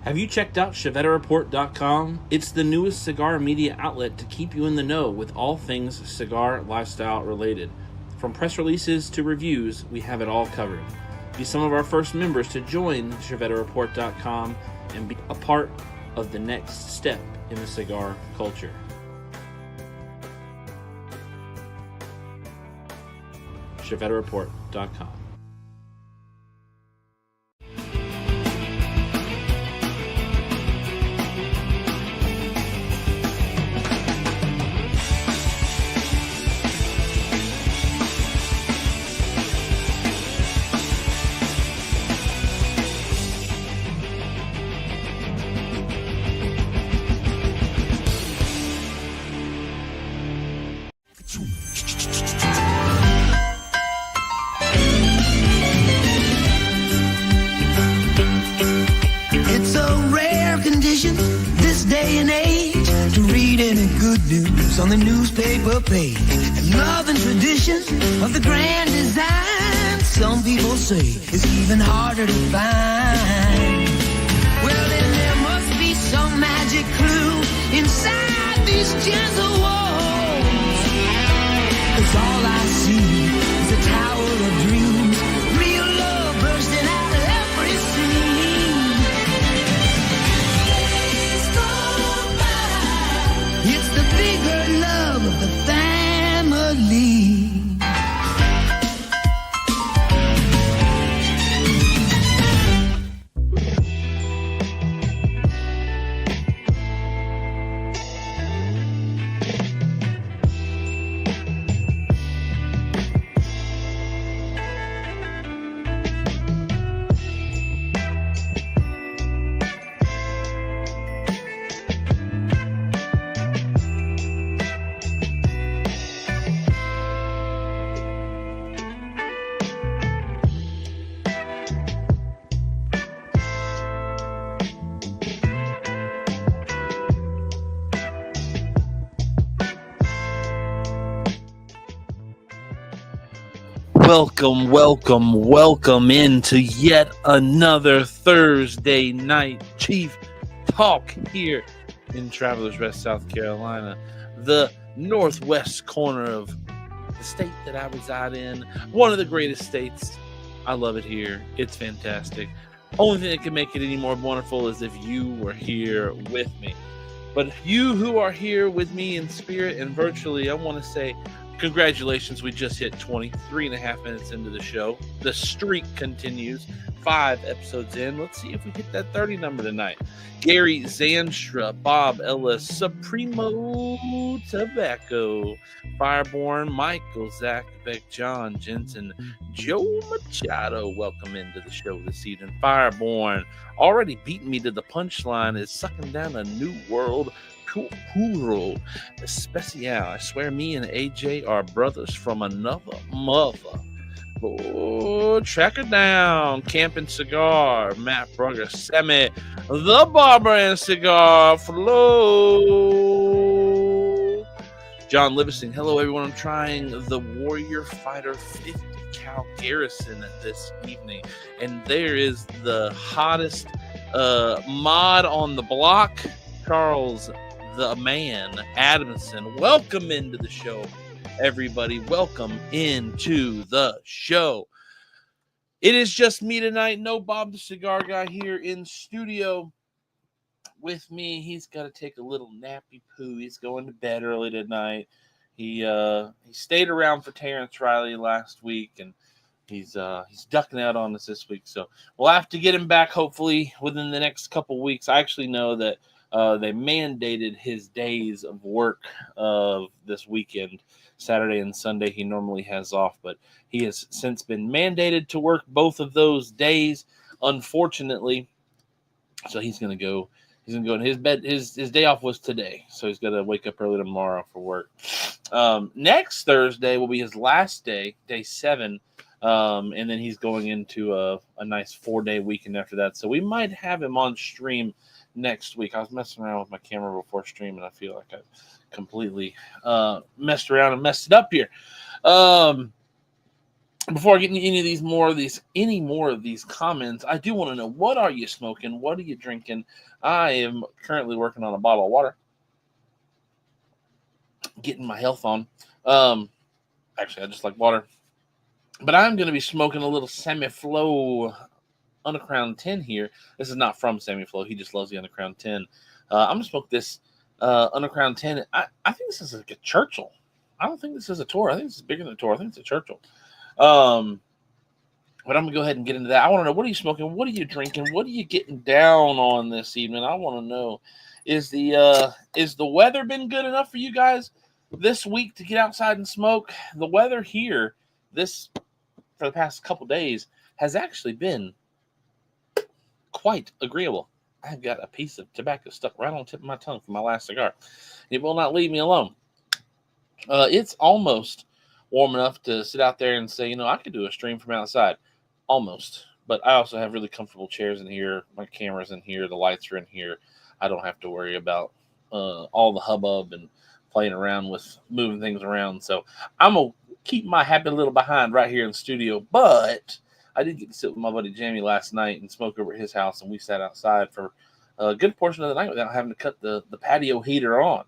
Have you checked out whaaaaaaaat.com? It's the newest cigar media outlet to keep you in the know with all things cigar lifestyle related. From press releases to reviews, we have it all covered. Be some of our first members to join whaaaaaaaat.com and be a part of the next step in the cigar culture. whaaaaaaaat.com. It's a rare condition this day and age to read any good news on the newspaper page. And love and tradition of the grand design, some people say it's even harder to find. Well, then there must be some magic clue inside these gentle walls. 'Cause all I see is a tower of dreams, real love bursting out of every seam. It's the bigger love of the family. Welcome into yet another Thursday night Chief Talk here in Travelers Rest, South Carolina, the northwest corner of the state that I reside in, one of the greatest states. I love it here. It's fantastic. Only thing that can make it any more wonderful is if you were here with me. But you who are here with me in spirit and virtually, I want to say congratulations. We just hit 23 and a half minutes into the show. The streak continues. 5 episodes in. Let's see if we hit that 30 number tonight. Gary Zanstra, Bob Ellis, Supremo Tobacco, Fireborn, Michael Zakavec, John Jensen, Joe Machado. Welcome into the show this evening. Fireborn, already beating me to the punchline, is sucking down a new world. Puro Especial. I swear me and AJ are brothers from another mother. Oh, track her down. Camping Cigar, Matt Brugger, Semi, the Barber and Cigar Flow. John Livingston, hello everyone. I'm trying the Warrior Fighter 50 Cal Garrison this evening. And there is the hottest mod on the block, Charles the Man Adamson. Welcome into the show, everybody. Welcome into the show. It is just me tonight. No Bob the Cigar Guy here in studio with me. He's got to take a little nappy poo. He's going to bed early tonight. He stayed around for Terrence Riley last week, and he's ducking out on us this week. So we'll have to get him back hopefully within the next couple weeks. I actually know that they mandated his days of work this weekend. Saturday and Sunday he normally has off, but he has since been mandated to work both of those days, unfortunately. So he's gonna go in his bed. His day off was today, so he's got to wake up early tomorrow for work. Next Thursday will be his last day, day 7, and then he's going into a nice 4-day weekend after that. So we might have him on stream next week. I was messing around with my camera before stream, and I feel like I completely messed around and messed it up here. before I get into any more of these comments, I do want to know, what are you smoking? What are you drinking? I am currently working on a bottle of water, getting my health on. Actually, I just like water. But I'm going to be smoking a little Semi-Flow Undercrown 10 here. This is not from Semi-Flow. He just loves the Undercrown 10. I'm going to smoke this Undercrown 10. I think this is like a Churchill. I don't think this is a Toro. I think this is bigger than a Toro. I think it's a Churchill. But I'm going to go ahead and get into that. I want to know, what are you smoking? What are you drinking? What are you getting down on this evening? I want to know, is the weather been good enough for you guys this week to get outside and smoke? The weather here for the past couple days has actually been quite agreeable. I've got a piece of tobacco stuck right on the tip of my tongue from my last cigar. It will not leave me alone. It's almost warm enough to sit out there and say, I could do a stream from outside. Almost. But I also have really comfortable chairs in here. My camera's in here. The lights are in here. I don't have to worry about all the hubbub and playing around with moving things around. So I'm going to keep my happy little behind right here in the studio. But I did get to sit with my buddy Jamie last night and smoke over at his house, and we sat outside for a good portion of the night without having to cut the patio heater on.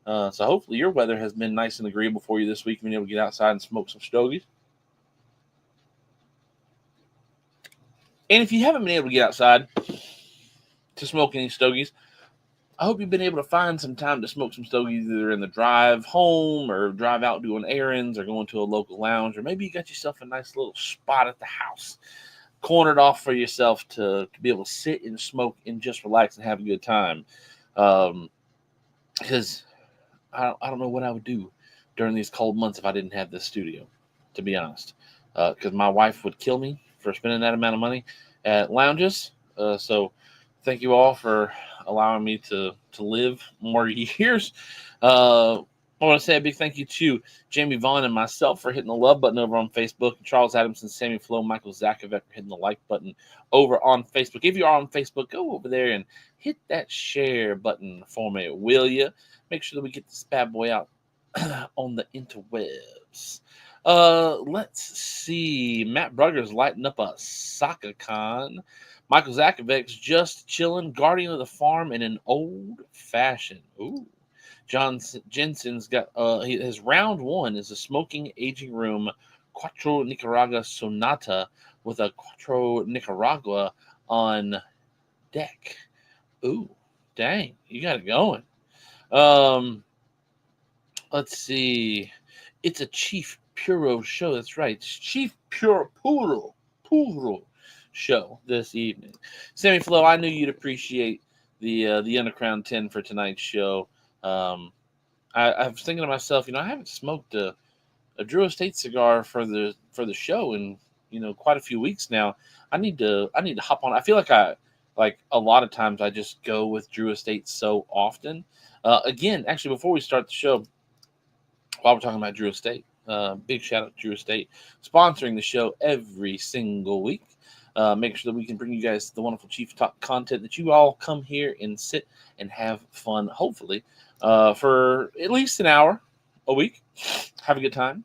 So hopefully your weather has been nice and agreeable for you this week, being able to get outside and smoke some stogies. And if you haven't been able to get outside to smoke any stogies, I hope you've been able to find some time to smoke some stogies, either in the drive home or drive out doing errands or going to a local lounge, or maybe you got yourself a nice little spot at the house cornered off for yourself to be able to sit and smoke and just relax and have a good time. Because I don't know what I would do during these cold months if I didn't have this studio, to be honest. Because my wife would kill me for spending that amount of money at lounges. So thank you all for allowing me to live more years. I want to say a big thank you to Jamie Vaughn and myself for hitting the love button over on Facebook. Charles Adamson, Sammy Flo, Michael Zakovic for hitting the like button over on Facebook. If you are on Facebook, go over there and hit that share button for me, will you? Make sure that we get this bad boy out on the interwebs. Let's see. Matt Brugger's lighting up a soccer con. Michael Zakovic's just chilling, guardian of the farm in an old fashioned. Ooh. John Jensen's got his round one is a smoking aging room Quattro Nicaragua Sonata with a Quattro Nicaragua on deck. Ooh, dang, you got it going. Let's see. It's a Chief Puro show. That's right. Chief Puro show this evening. Sammy Flo, I knew you'd appreciate the Undercrown 10 for tonight's show. I was thinking to myself, I haven't smoked a Drew Estate cigar for the show in quite a few weeks now. I need to hop on. I feel like a lot of times I just go with Drew Estate so often. Again, actually, before we start the show, while we're talking about Drew Estate, big shout out to Drew Estate sponsoring the show every single week. Make sure that we can bring you guys the wonderful Chief Talk content that you all come here and sit and have fun, hopefully, for at least an hour a week. Have a good time.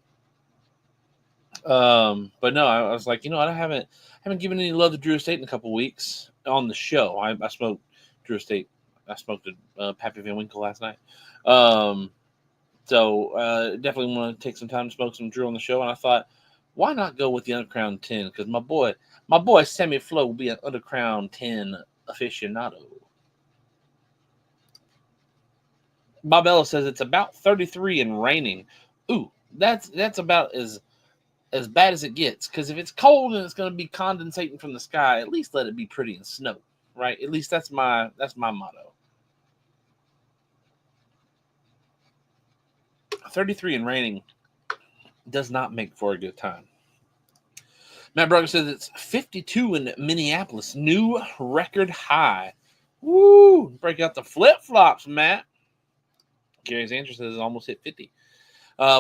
But no, I was like, I haven't given any love to Drew Estate in a couple weeks on the show. I smoked Drew Estate. I smoked a Pappy Van Winkle last night. So definitely want to take some time to smoke some Drew on the show. And I thought, why not go with the Undercrown 10? Because my boy Sammy Flo will be an Undercrown 10 aficionado. Bobella says it's about 33 and raining. Ooh, that's about as bad as it gets. Because if it's cold and it's going to be condensating from the sky, at least let it be pretty and snow, right? At least that's my motto. 33 and raining does not make for a good time. Matt Brugger says it's 52 in Minneapolis. New record high. Woo! Break out the flip-flops, Matt. Gary Andrews says it's almost hit 50.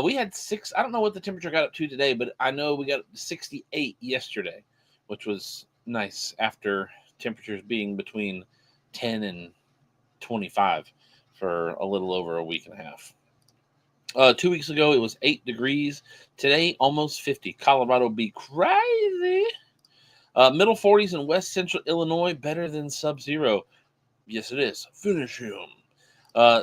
We had 6. I don't know what the temperature got up to today, but I know we got up to 68 yesterday, which was nice after temperatures being between 10 and 25 for a little over a week and a half. 2 weeks ago, it was 8 degrees. Today, almost 50. Colorado be crazy. Middle 40s in West Central Illinois, better than sub-zero. Yes, it is. Finish him.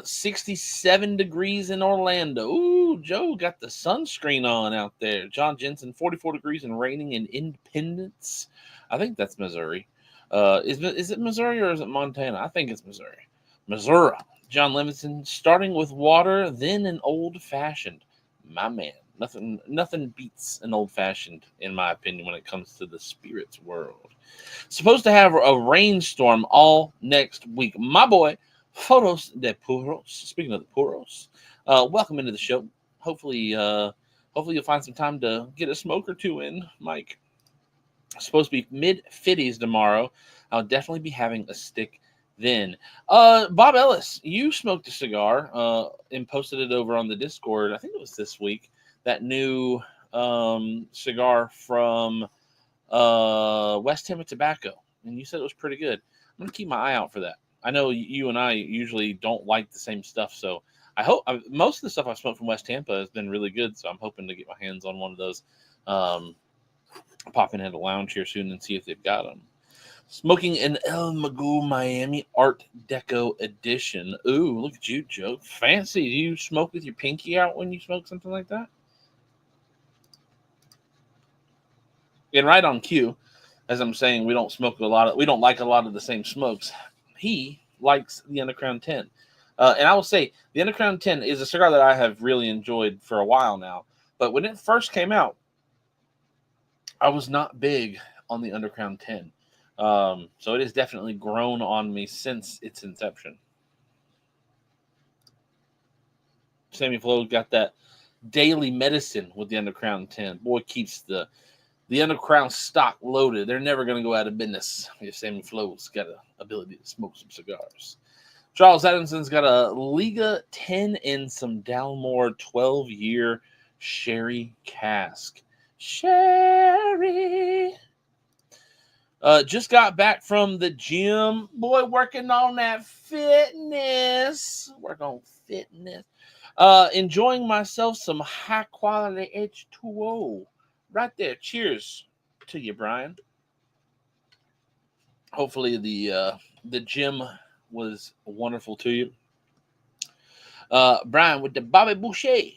67 degrees in Orlando. Ooh, Joe got the sunscreen on out there. John Jensen, 44 degrees and raining in Independence. I think that's Missouri. Is it Missouri or is it Montana? I think it's Missouri. Missouri. John Levinson, starting with water, then an old fashioned. My man. Nothing beats an old fashioned, in my opinion, when it comes to the spirits world. Supposed to have a rainstorm all next week. My boy, Photos de Puros. Speaking of the Puros, welcome into the show. Hopefully you'll find some time to get a smoke or two in, Mike. Supposed to be mid-50s tomorrow. I'll definitely be having a stick then. Bob Ellis, you smoked a cigar and posted it over on the Discord. I think it was this week. That new cigar from West Tama Tobacco, and you said it was pretty good. I'm gonna keep my eye out for that. I know you and I usually don't like the same stuff, so I hope most of the stuff I've smoked from West Tampa has been really good. So I'm hoping to get my hands on one of those. Pop in at a lounge here soon and see if they've got them. Smoking an El Magoo Miami Art Deco edition. Ooh, look at you, Joe. Fancy. Do you smoke with your pinky out when you smoke something like that? And right on cue, as I'm saying, we don't like a lot of the same smokes. He likes the Undercrown 10. And I will say, the Undercrown 10 is a cigar that I have really enjoyed for a while now. But when it first came out, I was not big on the Undercrown 10. So it has definitely grown on me since its inception. Sammy Flo got that daily medicine with the Undercrown 10. Boy, keeps the Undercrown stock loaded. They're never going to go out of business if Sammy Flo's got an ability to smoke some cigars. Charles Adamson's got a Liga 10 and some Dalmore 12-year sherry cask. Sherry. Just got back from the gym. Boy, working on that fitness. Work on fitness. Enjoying myself some high-quality H2O. Right there. Cheers to you, Brian. Hopefully the gym was wonderful to you. Brian with the Bobby Boucher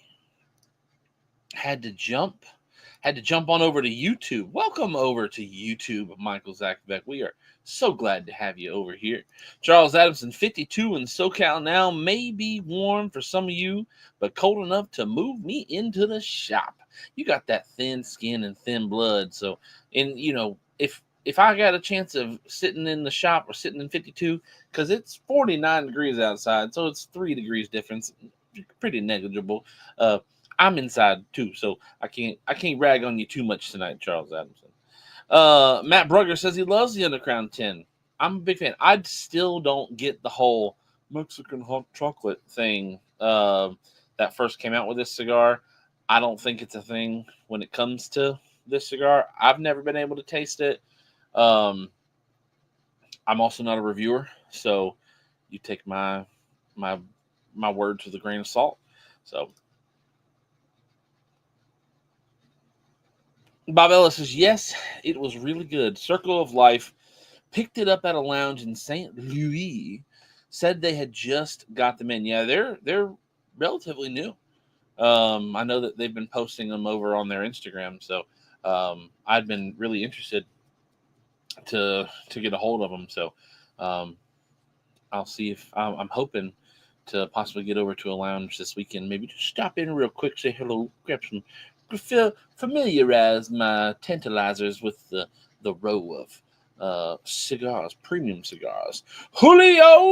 had to jump on over to YouTube. Welcome over to YouTube, Michael Zachbeck. We are so glad to have you over here. Charles Adamson, 52 in SoCal now. May be warm for some of you, but cold enough to move me into the shop. You got that thin skin and thin blood. So, and if I got a chance of sitting in the shop or sitting in 52, because it's 49 degrees outside, so it's 3 degrees difference, pretty negligible. I'm inside too, so I can't rag on you too much tonight, Charles Adamson. Matt Brugger says he loves the Undercrown 10. I'm a big fan. I still don't get the whole Mexican hot chocolate thing that first came out with this cigar. I don't think it's a thing when it comes to this cigar. I've never been able to taste it. I'm also not a reviewer, so you take my words with a grain of salt. So Bob Ellis says, yes, it was really good. Circle of Life picked it up at a lounge in St. Louis. Said they had just got them in. Yeah, they're relatively new. I know that they've been posting them over on their Instagram, so I'd been really interested to get a hold of them. So I'll see if I'm hoping to possibly get over to a lounge this weekend. Maybe just stop in real quick, say hello, grab some, familiarize my tantalizers with the row of cigars, premium cigars. Julio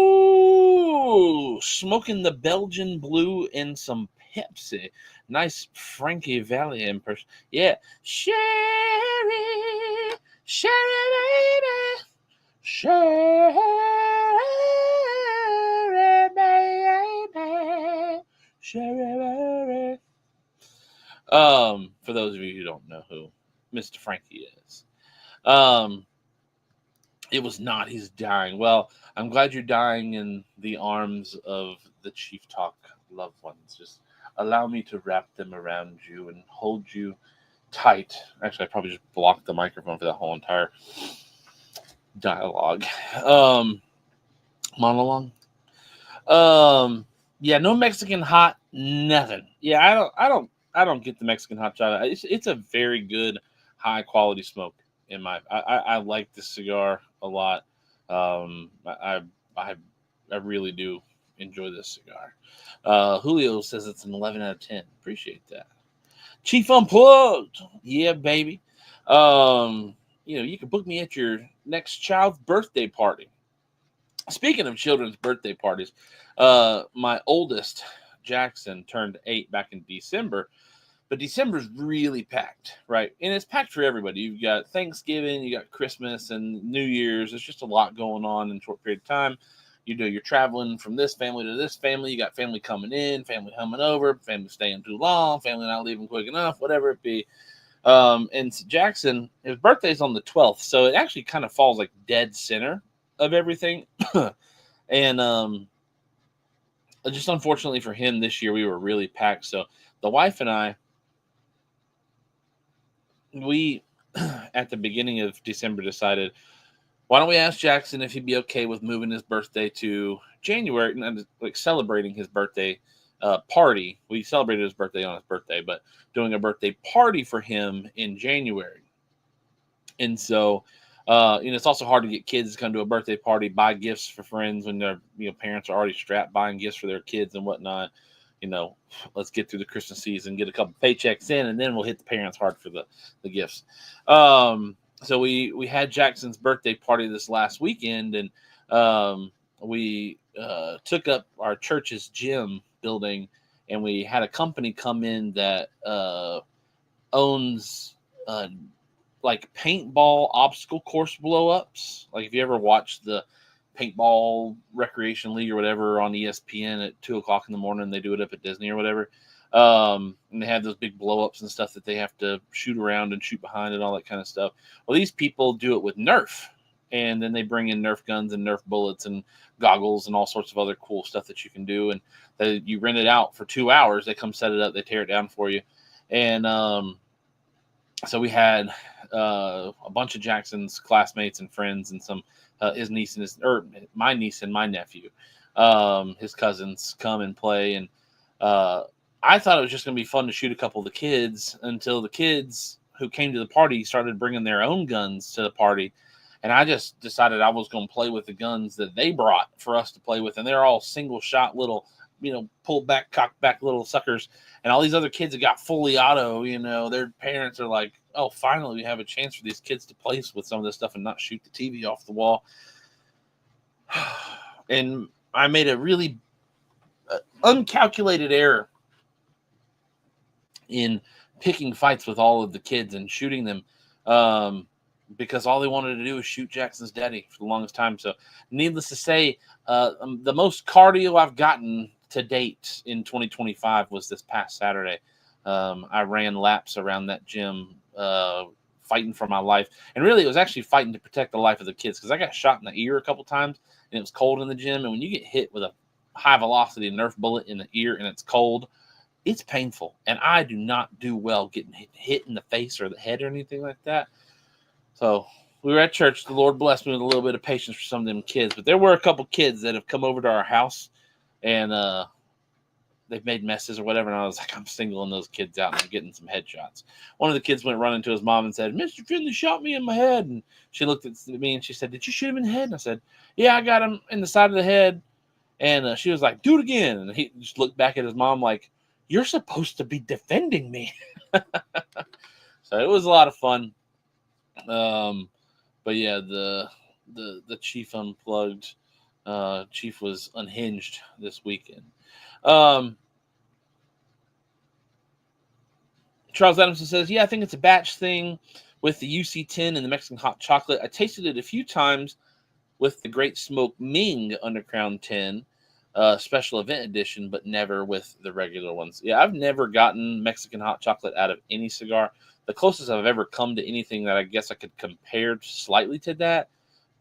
smoking the Belgian Blue and some Pepsi. Nice Frankie Valli impression. Yeah. Sherry, baby. Sherry, baby. Sherry. For those of you who don't know who Mr. Frankie is. It was not. He's dying. Well, I'm glad you're dying in the arms of the Chief Talk loved ones. Just allow me to wrap them around you and hold you tight. Actually, I probably just blocked the microphone for that whole entire dialogue. Um, Monologue. Yeah, no Mexican hot, nothing. Yeah, I don't get the Mexican hot chocolate. It's a very good, high quality smoke. I like this cigar a lot. I I really do enjoy this cigar. Julio says it's an 11 out of 10. Appreciate that. Chief Unplugged, yeah, baby. You can book me at your next child's birthday party. Speaking of children's birthday parties, my oldest, Jackson, turned 8 back in December, but December's really packed, right? And it's packed for everybody. You've got Thanksgiving, you got Christmas and New Year's. There's just a lot going on in a short period of time. You're traveling from this family to this family. You got family coming in, family coming over, family staying too long, family not leaving quick enough, whatever it be. And Jackson, his birthday's on the 12th, so it actually kind of falls like dead center of everything. And just unfortunately for him this year, we were really packed. So the wife and I, we at the beginning of December decided, why don't we ask Jackson if he'd be okay with moving his birthday to January and like celebrating his birthday party. We celebrated his birthday on his birthday, but doing a birthday party for him in January. And so, it's also hard to get kids to come to a birthday party, buy gifts for friends when their parents are already strapped buying gifts for their kids and whatnot. Let's get through the Christmas season, get a couple paychecks in, and then we'll hit the parents hard for the gifts. So we had Jackson's birthday party this last weekend, and we took up our church's gym building, and we had a company come in that owns like paintball obstacle course blow-ups. Like if you ever watched the paintball recreation league or whatever on ESPN at 2:00 in the morning, they do it up at Disney or whatever. And they have those big blow-ups and stuff that they have to shoot around and shoot behind and all that kind of stuff. Well, these people do it with Nerf, and then they bring in Nerf guns and Nerf bullets and goggles and all sorts of other cool stuff that you can do. And you rent it out for 2 hours. They come set it up, they tear it down for you. And so we had a bunch of Jackson's classmates and friends and some his niece and my niece and my nephew, his cousins come and play. And I thought it was just going to be fun to shoot a couple of the kids until the kids who came to the party started bringing their own guns to the party. And I just decided I was going to play with the guns that they brought for us to play with. And they're all single shot little, pulled back, cocked back little suckers. And all these other kids that got fully auto, their parents are like, oh, finally we have a chance for these kids to play with some of this stuff and not shoot the TV off the wall. And I made a really uncalculated error in picking fights with all of the kids and shooting them because all they wanted to do was shoot Jackson's daddy for the longest time. So needless to say, the most cardio I've gotten to date in 2025 was this past Saturday. I ran laps around that gym fighting for my life. And really, it was actually fighting to protect the life of the kids because I got shot in the ear a couple times and it was cold in the gym. And when you get hit with a high velocity Nerf bullet in the ear and it's cold, it's painful. And I do not do well getting hit in the face or the head or anything like that. So we were at church. The Lord blessed me with a little bit of patience for some of them kids. But there were a couple kids that have come over to our house and they've made messes or whatever. And I was like, I'm singling those kids out and I'm getting some headshots. One of the kids went running to his mom and said, Mr. Finley shot me in my head. And she looked at me and she said, did you shoot him in the head? And I said, yeah, I got him in the side of the head. And she was like, do it again. And he just looked back at his mom like, you're supposed to be defending me. So it was a lot of fun. But yeah, the Chief Unplugged, Chief was unhinged this weekend. Charles Adamson says, yeah, I think it's a batch thing with the UC10 and the Mexican hot chocolate. I tasted it a few times with the Great Smoke Ming Underground 10 special event edition, but never with the regular ones. Yeah, I've never gotten Mexican hot chocolate out of any cigar. The closest I've ever come to anything that I guess I could compare slightly to that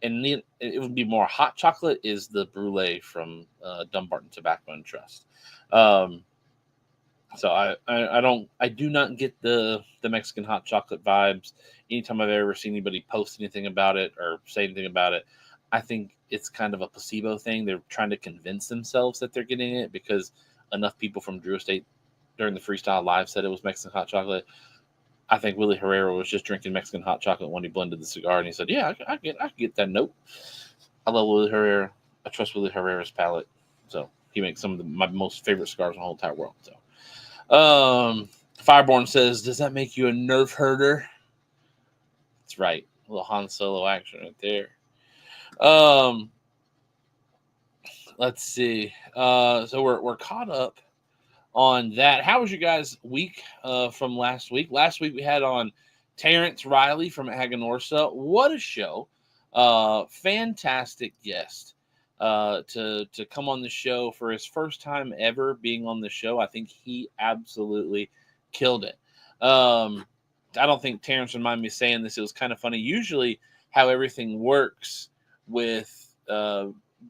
and it would be more hot chocolate, is the brulee from Dumbarton Tobacco and Trust. So I do not get the Mexican hot chocolate vibes. Anytime I've ever seen anybody post anything about it or say anything about it, I think it's kind of a placebo thing. They're trying to convince themselves that they're getting it because enough people from Drew Estate during the Freestyle Live said it was Mexican hot chocolate. I think Willie Herrera was just drinking Mexican hot chocolate when he blended the cigar, and he said, "Yeah, I get that note." I love Willie Herrera. I trust Willie Herrera's palate, so he makes some of my most favorite cigars in the whole entire world. So. Fireborn says, does that make you a nerf herder? That's right. A little Han Solo action right there. Let's see. So we're caught up on that. How was your guys' week from last week? Last week we had on Terrence Riley from Aganorsa. What a show. Fantastic guest. To come on the show for his first time ever being on the show. I think he absolutely killed it. I don't think Terrence would mind me saying this. It was kind of funny. Usually how everything works with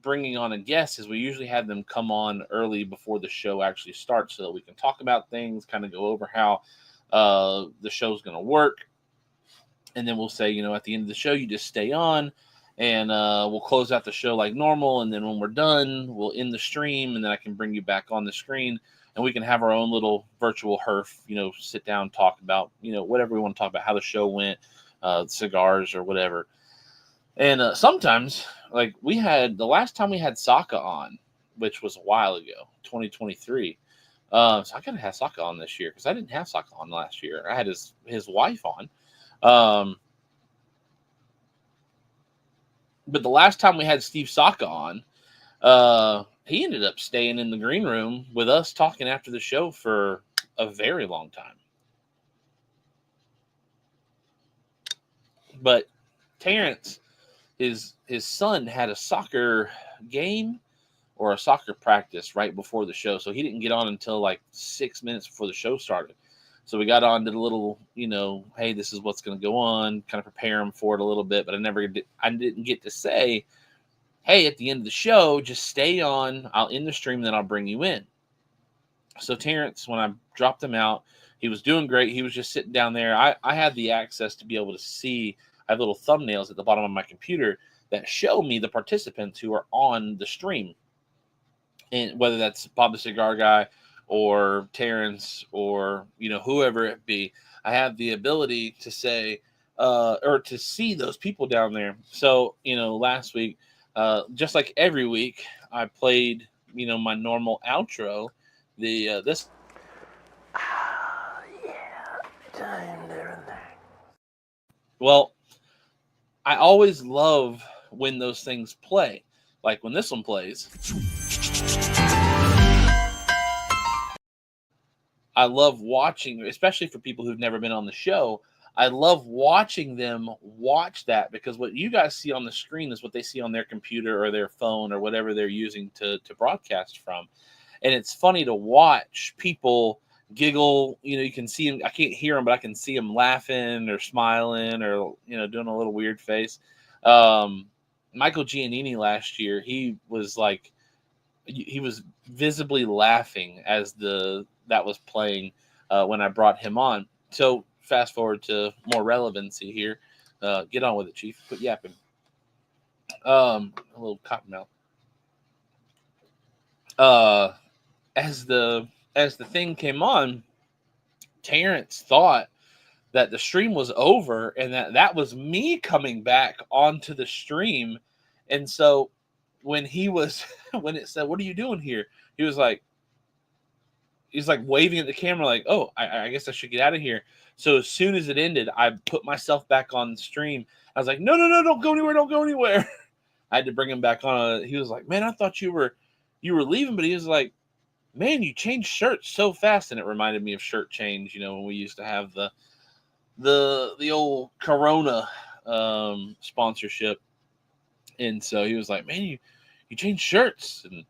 bringing on a guest is we usually have them come on early before the show actually starts so that we can talk about things, kind of go over how the show's going to work. And then we'll say, at the end of the show, you just stay on. And we'll close out the show like normal. And then when we're done, we'll end the stream. And then I can bring you back on the screen. And we can have our own little virtual herf, sit down, talk about, whatever we want to talk about, how the show went, cigars or whatever. And sometimes, like the last time we had Saka on, which was a while ago, 2023. So I got to have Saka on this year because I didn't have Saka on last year. I had his wife on. But the last time we had Steve Saka on, he ended up staying in the green room with us talking after the show for a very long time. But Terrence, his son had a soccer game or a soccer practice right before the show. So he didn't get on until like 6 minutes before the show started. So we got on to the little, hey, this is what's going to go on, kind of prepare him for it a little bit. But I didn't get to say, hey, at the end of the show, just stay on. I'll end the stream, then I'll bring you in. So Terrence, when I dropped him out, he was doing great. He was just sitting down there. I had the access to be able to see. I have little thumbnails at the bottom of my computer that show me the participants who are on the stream. And whether that's Bob the Cigar Guy, or Terrence, or whoever it be, I have the ability to say or to see those people down there. So last week, just like every week, I played my normal outro. This time there and there. Well, I always love when those things play, like when this one plays. I love watching, especially for people who've never been on the show, I love watching them watch that because what you guys see on the screen is what they see on their computer or their phone or whatever they're using to broadcast from. And it's funny to watch people giggle. You can see them. I can't hear them, but I can see them laughing or smiling or, doing a little weird face. Michael Giannini last year, he was visibly laughing as that was playing when I brought him on. So fast forward to more relevancy here. Get on with it, Chief. Quit yapping. A little cottonmouth. As the thing came on, Terrence thought that the stream was over and that was me coming back onto the stream. And so when it said, "What are you doing here?" He's like waving at the camera like, "Oh, I guess I should get out of here." So as soon as it ended, I put myself back on the stream. I was like, no, don't go anywhere. I had to bring him back on. He was like, "Man, I thought you were leaving," but he was like, "Man, you changed shirts so fast." And it reminded me of shirt change, when we used to have the old Corona sponsorship. And so he was like, "Man, you changed shirts." And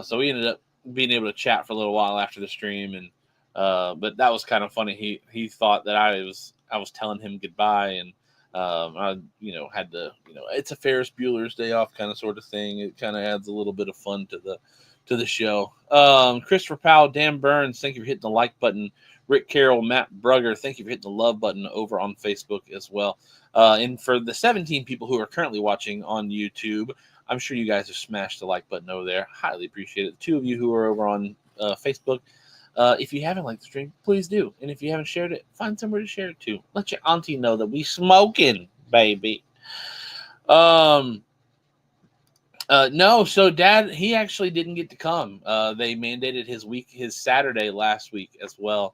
so we ended up being able to chat for a little while after the stream. And but that was kind of funny. He thought that I was telling him goodbye. And I, had to, it's a Ferris Bueller's Day Off kind of sort of thing. It kind of adds a little bit of fun to the show. Christopher Powell, Dan Burns, thank you for hitting the like button. Rick Carroll, Matt Brugger, thank you for hitting the love button over on Facebook as well. And for the 17 people who are currently watching on YouTube, I'm sure you guys have smashed the like button over there. Highly appreciate it. The two of you who are over on Facebook, if you haven't liked the stream, please do. And if you haven't shared it, find somewhere to share it to. Let your auntie know that we smoking, baby. No, so Dad, he actually didn't get to come. They mandated his Saturday last week as well.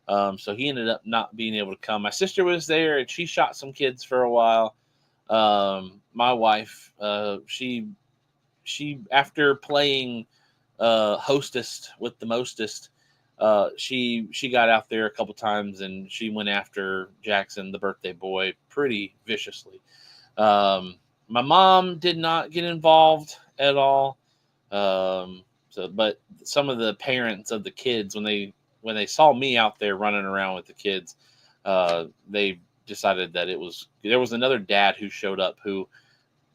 So he ended up not being able to come. My sister was there and she shot some kids for a while. My wife, she after playing hostess with the mostest, she got out there a couple times and she went after Jackson, the birthday boy, pretty viciously. My mom did not get involved at all. But some of the parents of the kids, when they saw me out there running around with the kids, they decided that there was another dad who showed up who,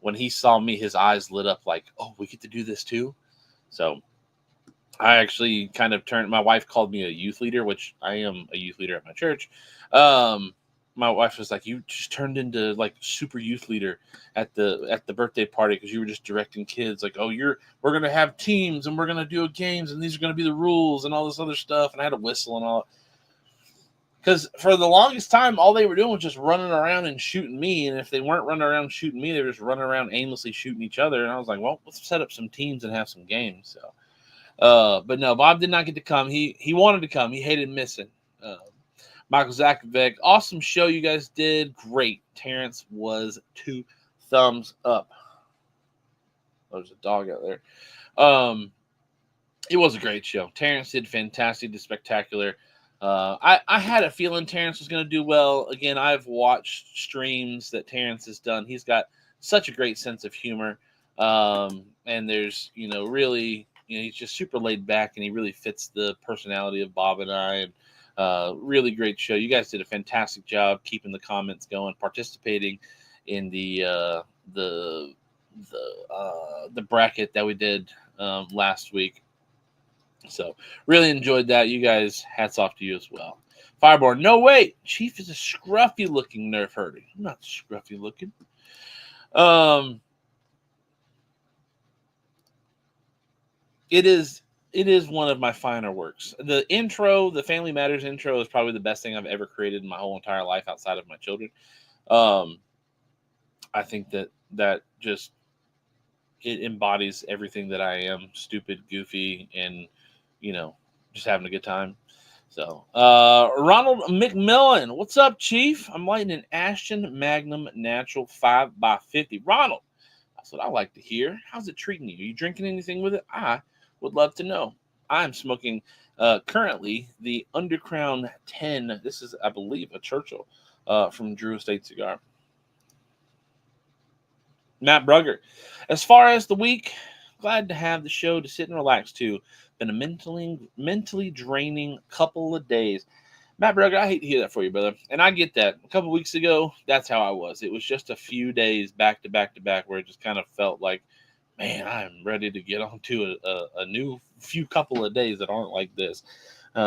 when he saw me, his eyes lit up like, oh, we get to do this too. So I actually kind of my wife called me a youth leader, which I am a youth leader at my church. My wife was like, you just turned into like super youth leader at the birthday party because you were just directing kids like, oh, we're going to have teams and we're going to do games and these are going to be the rules and all this other stuff. And I had a whistle and all. Because for the longest time, all they were doing was just running around and shooting me. And if they weren't running around shooting me, they were just running around aimlessly shooting each other. And I was like, well, let's set up some teams and have some games. So, but no, Bob did not get to come. He wanted to come. He hated missing. Michael Zakovic, awesome show you guys did. Great. Terrence was 2 thumbs up. There's a dog out there. It was a great show. Terrence did fantastic, did spectacular. I had a feeling Terrence was going to do well. Again, I've watched streams that Terrence has done. He's got such a great sense of humor. And there's, really, he's just super laid back and he really fits the personality of Bob and I. And really great show. You guys did a fantastic job keeping the comments going, participating in the bracket that we did last week. So really enjoyed that. You guys, hats off to you as well. Fireborn, no wait, Chief is a scruffy looking nerf herder. I'm not scruffy looking. It is one of my finer works. The intro, the Family Matters intro, is probably the best thing I've ever created in my whole entire life outside of my children. I think that just it embodies everything that I am: stupid, goofy, and just having a good time. So, Ronald McMillan, what's up, Chief? I'm lighting an Ashton Magnum Natural 5x50. Ronald, that's what I like to hear. How's it treating you? Are you drinking anything with it? I would love to know. I'm smoking currently the Undercrown 10. This is, I believe, a Churchill from Drew Estate Cigar. Matt Brugger, as far as the week, glad to have the show to sit and relax to. Been a mentally draining couple of days. Matt Brugger, I hate to hear that for you, brother. And I get that. A couple weeks ago, that's how I was. It was just a few days back to back to back where it just kind of felt like, man, I'm ready to get on to a new few couple of days that aren't like this.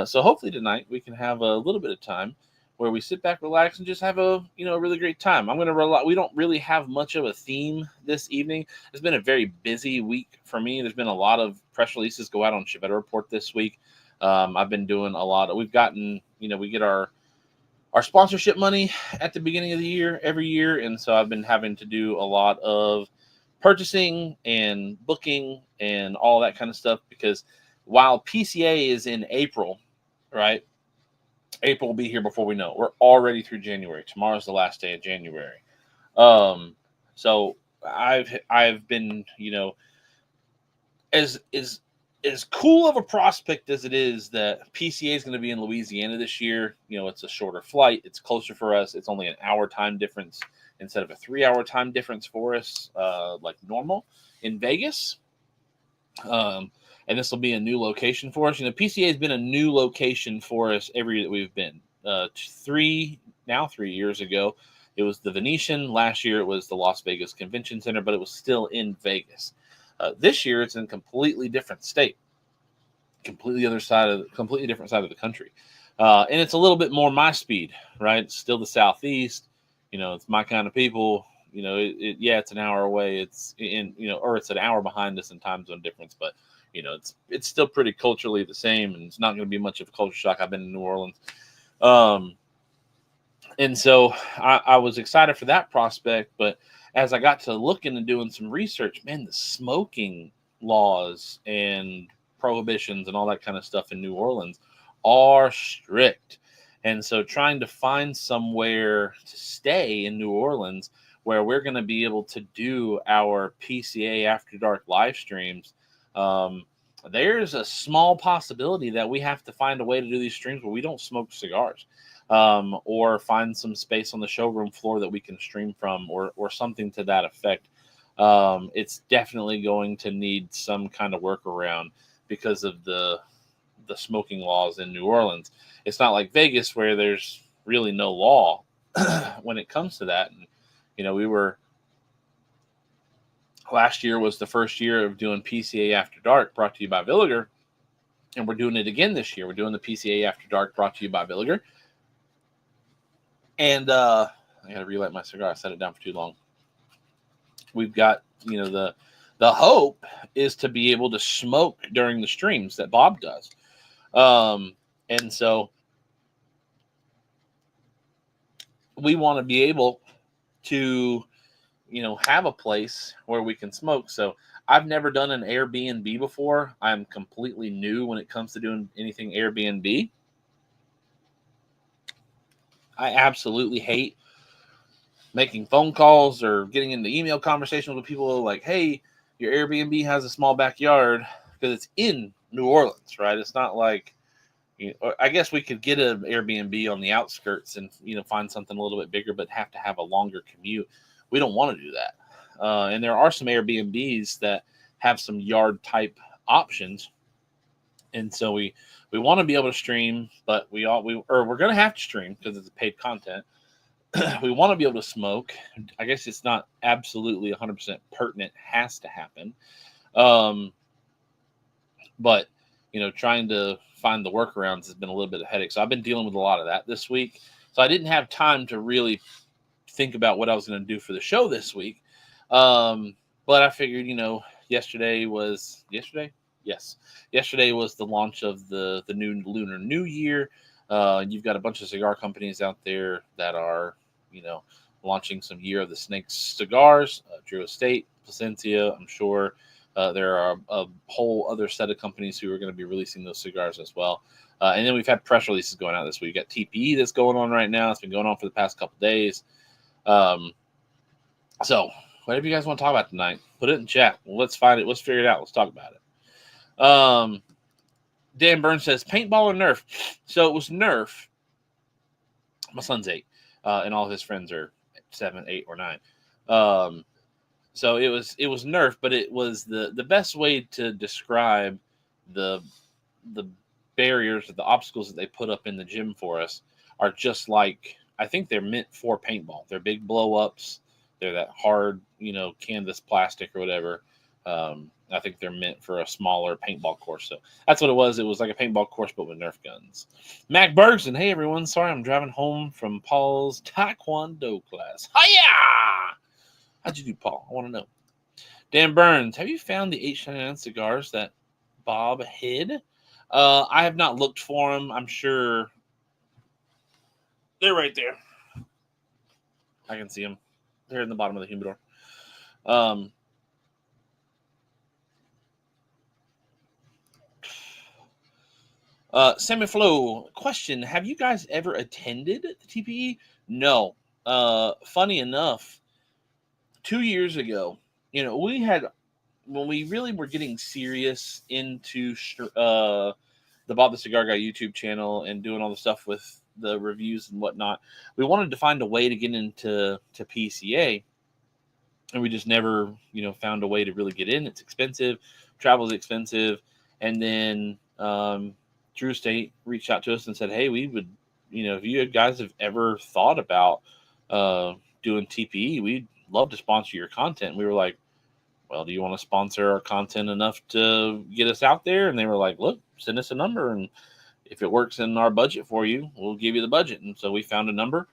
So hopefully tonight we can have a little bit of time where we sit back, relax, and just have a really great time. We don't really have much of a theme this evening. It's been a very busy week for me. There's been a lot of press releases go out on Chevette Report this week. I've been doing a lot of. We've gotten we get our sponsorship money at the beginning of the year every year, and so I've been having to do a lot of purchasing and booking and all that kind of stuff because while PCA is in April, right? April will be here before we know it. We're already through January. Tomorrow's the last day of January. So I've been, as cool of a prospect as it is that PCA is going to be in Louisiana this year. It's a shorter flight. It's closer for us. It's only an hour time difference instead of a 3-hour time difference for us, like normal in Vegas. And this will be a new location for us. PCA has been a new location for us every year that we've been. 3 years ago, It was the Venetian. Last year it was the Las Vegas Convention Center, but it was still in Vegas. This year it's in a completely different state, completely different side of the country, and it's a little bit more my speed, right? It's still the Southeast, it's my kind of people. It's an hour away. It's or it's an hour behind us in time zone difference, but it's still pretty culturally the same, and it's not going to be much of a culture shock. I've been in New Orleans, and so I was excited for that prospect. But as I got to looking and doing some research, man, the smoking laws and prohibitions and all that kind of stuff in New Orleans are strict. And so trying to find somewhere to stay in New Orleans where we're going to be able to do our PCA After Dark live streams, there's a small possibility that we have to find a way to do these streams where we don't smoke cigars, or find some space on the showroom floor that we can stream from, or something to that effect. It's definitely going to need some kind of workaround because of the smoking laws in New Orleans. It's not like Vegas where there's really no law when it comes to that. And, last year was the first year of doing PCA After Dark brought to you by Villiger. And we're doing it again this year. We're doing the PCA After Dark brought to you by Villiger. And I got to relight my cigar. I set it down for too long. We've got, the hope is to be able to smoke during the streams that Bob does. And so we want to be able to, have a place where we can smoke. So I've never done an Airbnb before. I'm completely new when it comes to doing anything Airbnb. I absolutely hate making phone calls or getting into email conversations with people like, hey, your Airbnb has a small backyard, because it's in New Orleans, right? It's not like, I guess we could get an Airbnb on the outskirts and, find something a little bit bigger, but have to have a longer commute. We don't want to do that. And there are some Airbnbs that have some yard type options. And so we want to be able to stream, but we're going to have to stream because it's paid content. We want to be able to smoke. I guess it's not absolutely 100% pertinent, has to happen. But, trying to find the workarounds has been a little bit of a headache. So I've been dealing with a lot of that this week. So I didn't have time to really think about what I was going to do for the show this week. But I figured, yesterday was the launch of the new Lunar New Year. You've got a bunch of cigar companies out there that are, launching some Year of the Snake cigars. Drew Estate, Placencia, I'm sure. There are a whole other set of companies who are going to be releasing those cigars as well. And then we've had press releases going out this week. We've got TPE that's going on right now. It's been going on for the past couple days. So whatever you guys want to talk about tonight, put it in chat. Let's find it. Let's figure it out. Let's talk about it. Dan Burns says, paintball or Nerf? So it was Nerf. My son's 8, and all of his friends are 7, 8, or 9. So it was Nerf, but it was the best way to describe the barriers or the obstacles that they put up in the gym for us are just like, I think they're meant for paintball. They're big blow ups. They're that hard, canvas plastic or whatever. I think they're meant for a smaller paintball course. So that's what it was. It was like a paintball course, but with Nerf guns. Mac Bergson, hey everyone. Sorry, I'm driving home from Paul's Taekwondo class. Hiya! How'd you do, Paul? I want to know. Dan Burns, have you found the H99 cigars that Bob hid? I have not looked for them. I'm sure they're right there. I can see them. They're in the bottom of the humidor. Sammy Flo, question: have you guys ever attended the TPE? No. Funny enough, 2 years ago, we had, when we really were getting serious into the Bob the Cigar Guy YouTube channel and doing all the stuff with the reviews and whatnot, we wanted to find a way to get into PCA, and we just never, found a way to really get in. It's expensive, travel is expensive, and then Drew Estate reached out to us and said, hey, we would, if you guys have ever thought about doing TPE. We'd love to sponsor your content. And we were like, well, do you want to sponsor our content enough to get us out there? And they were like, look, send us a number. And if it works in our budget for you, we'll give you the budget. And so we found a number.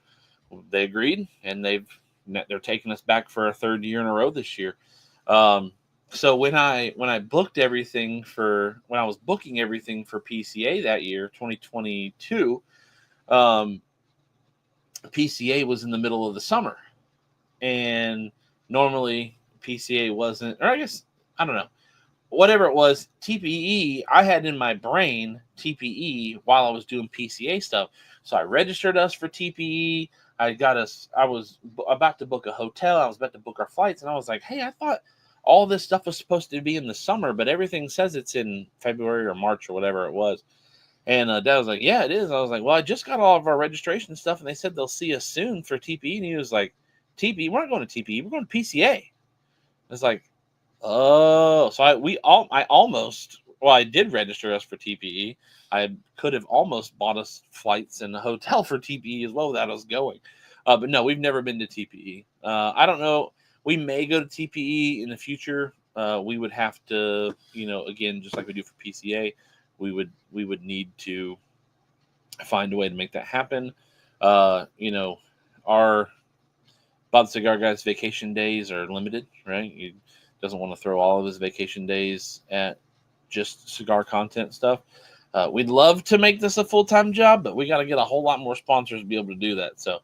They agreed, and they're taking us back for a third year in a row this year. So when I booked everything when I was booking everything for PCA that year, 2022, PCA was in the middle of the summer, and normally PCA wasn't, or I guess, I don't know, whatever it was, TPE, I had in my brain TPE while I was doing PCA stuff. So I registered us for TPE. I was about to book a hotel. I was about to book our flights. And I was like, hey, I thought all this stuff was supposed to be in the summer, but everything says it's in February or March or whatever it was. And Dad was like, yeah, it is. I was like, well, I just got all of our registration stuff, and they said they'll see us soon for TPE. And he was like, TPE? We're not going to TPE. We're going to PCA. It's like, oh, so I did register us for TPE. I could have almost bought us flights and a hotel for TPE as well without us going. But no, we've never been to TPE. I don't know. We may go to TPE in the future. We would have to, again, just like we do for PCA, we would need to find a way to make that happen. Our Bob Cigar Guy's vacation days are limited, right? He doesn't want to throw all of his vacation days at just cigar content stuff. We'd love to make this a full-time job, but we got to get a whole lot more sponsors to be able to do that. So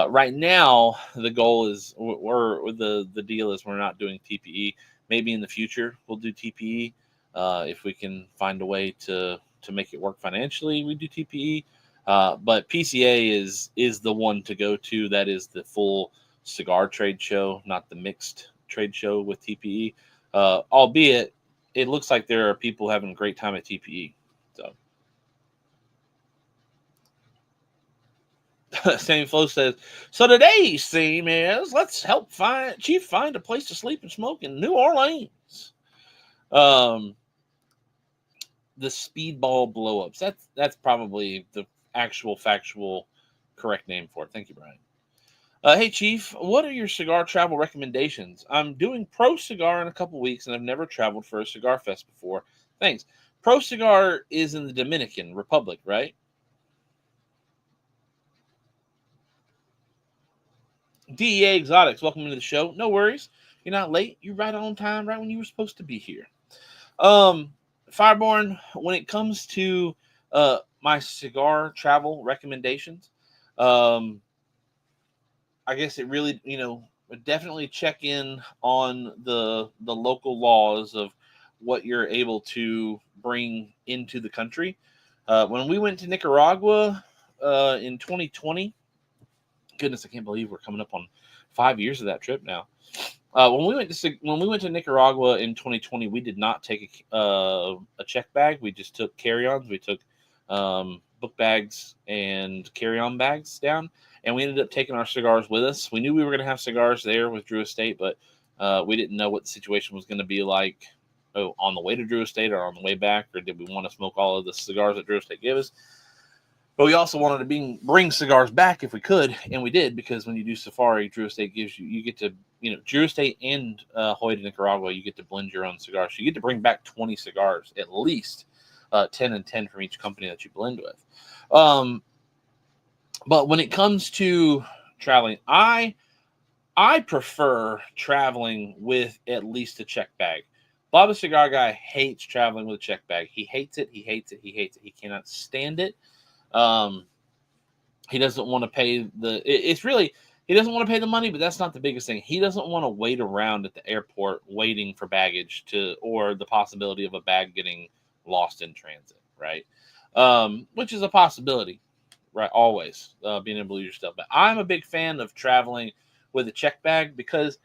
right now, the goal is the deal is we're not doing TPE. Maybe in the future we'll do TPE if we can find a way to make it work financially. We do TPE, but PCA is the one to go to. That is the full cigar trade show, not the mixed trade show with TPE. Albeit, it looks like there are people having a great time at TPE. So, Sammy Flo says, so today's theme is let's help Chief find a place to sleep and smoke in New Orleans. The speedball blowups. That's probably the actual factual correct name for it. Thank you, Brian. Hey, Chief, what are your cigar travel recommendations? I'm doing Pro Cigar in a couple weeks, and I've never traveled for a cigar fest before. Thanks. Pro Cigar is in the Dominican Republic, right? DEA Exotics, welcome to the show. No worries. You're not late. You're right on time, right when you were supposed to be here. Fireborn, when it comes to my cigar travel recommendations, I guess it really, definitely check in on the local laws of what you're able to bring into the country. When we went to Nicaragua in 2020, goodness, I can't believe we're coming up on 5 years of that trip now. When we went to Nicaragua in 2020, we did not take a check bag. We just took carry-ons. We took book bags and carry-on bags down, and we ended up taking our cigars with us. We knew we were going to have cigars there with Drew Estate, but we didn't know what the situation was going to be like on the way to Drew Estate or on the way back, or did we want to smoke all of the cigars that Drew Estate gave us. But we also wanted to bring cigars back if we could, and we did, because when you do safari, Drew Estate gives you get to, Drew Estate and Hoy de Nicaragua, you get to blend your own cigars. So you get to bring back 20 cigars, at least 10 and 10 from each company that you blend with. But when it comes to traveling, I prefer traveling with at least a check bag. Bob the Cigar Guy hates traveling with a check bag. He hates it. He hates it. He hates it. He cannot stand it. He doesn't want to pay he doesn't want to pay the money, but that's not the biggest thing. He doesn't want to wait around at the airport waiting for baggage or the possibility of a bag getting lost in transit, right? Which is a possibility, right? Always being able to use your stuff. But I'm a big fan of traveling with a check bag, because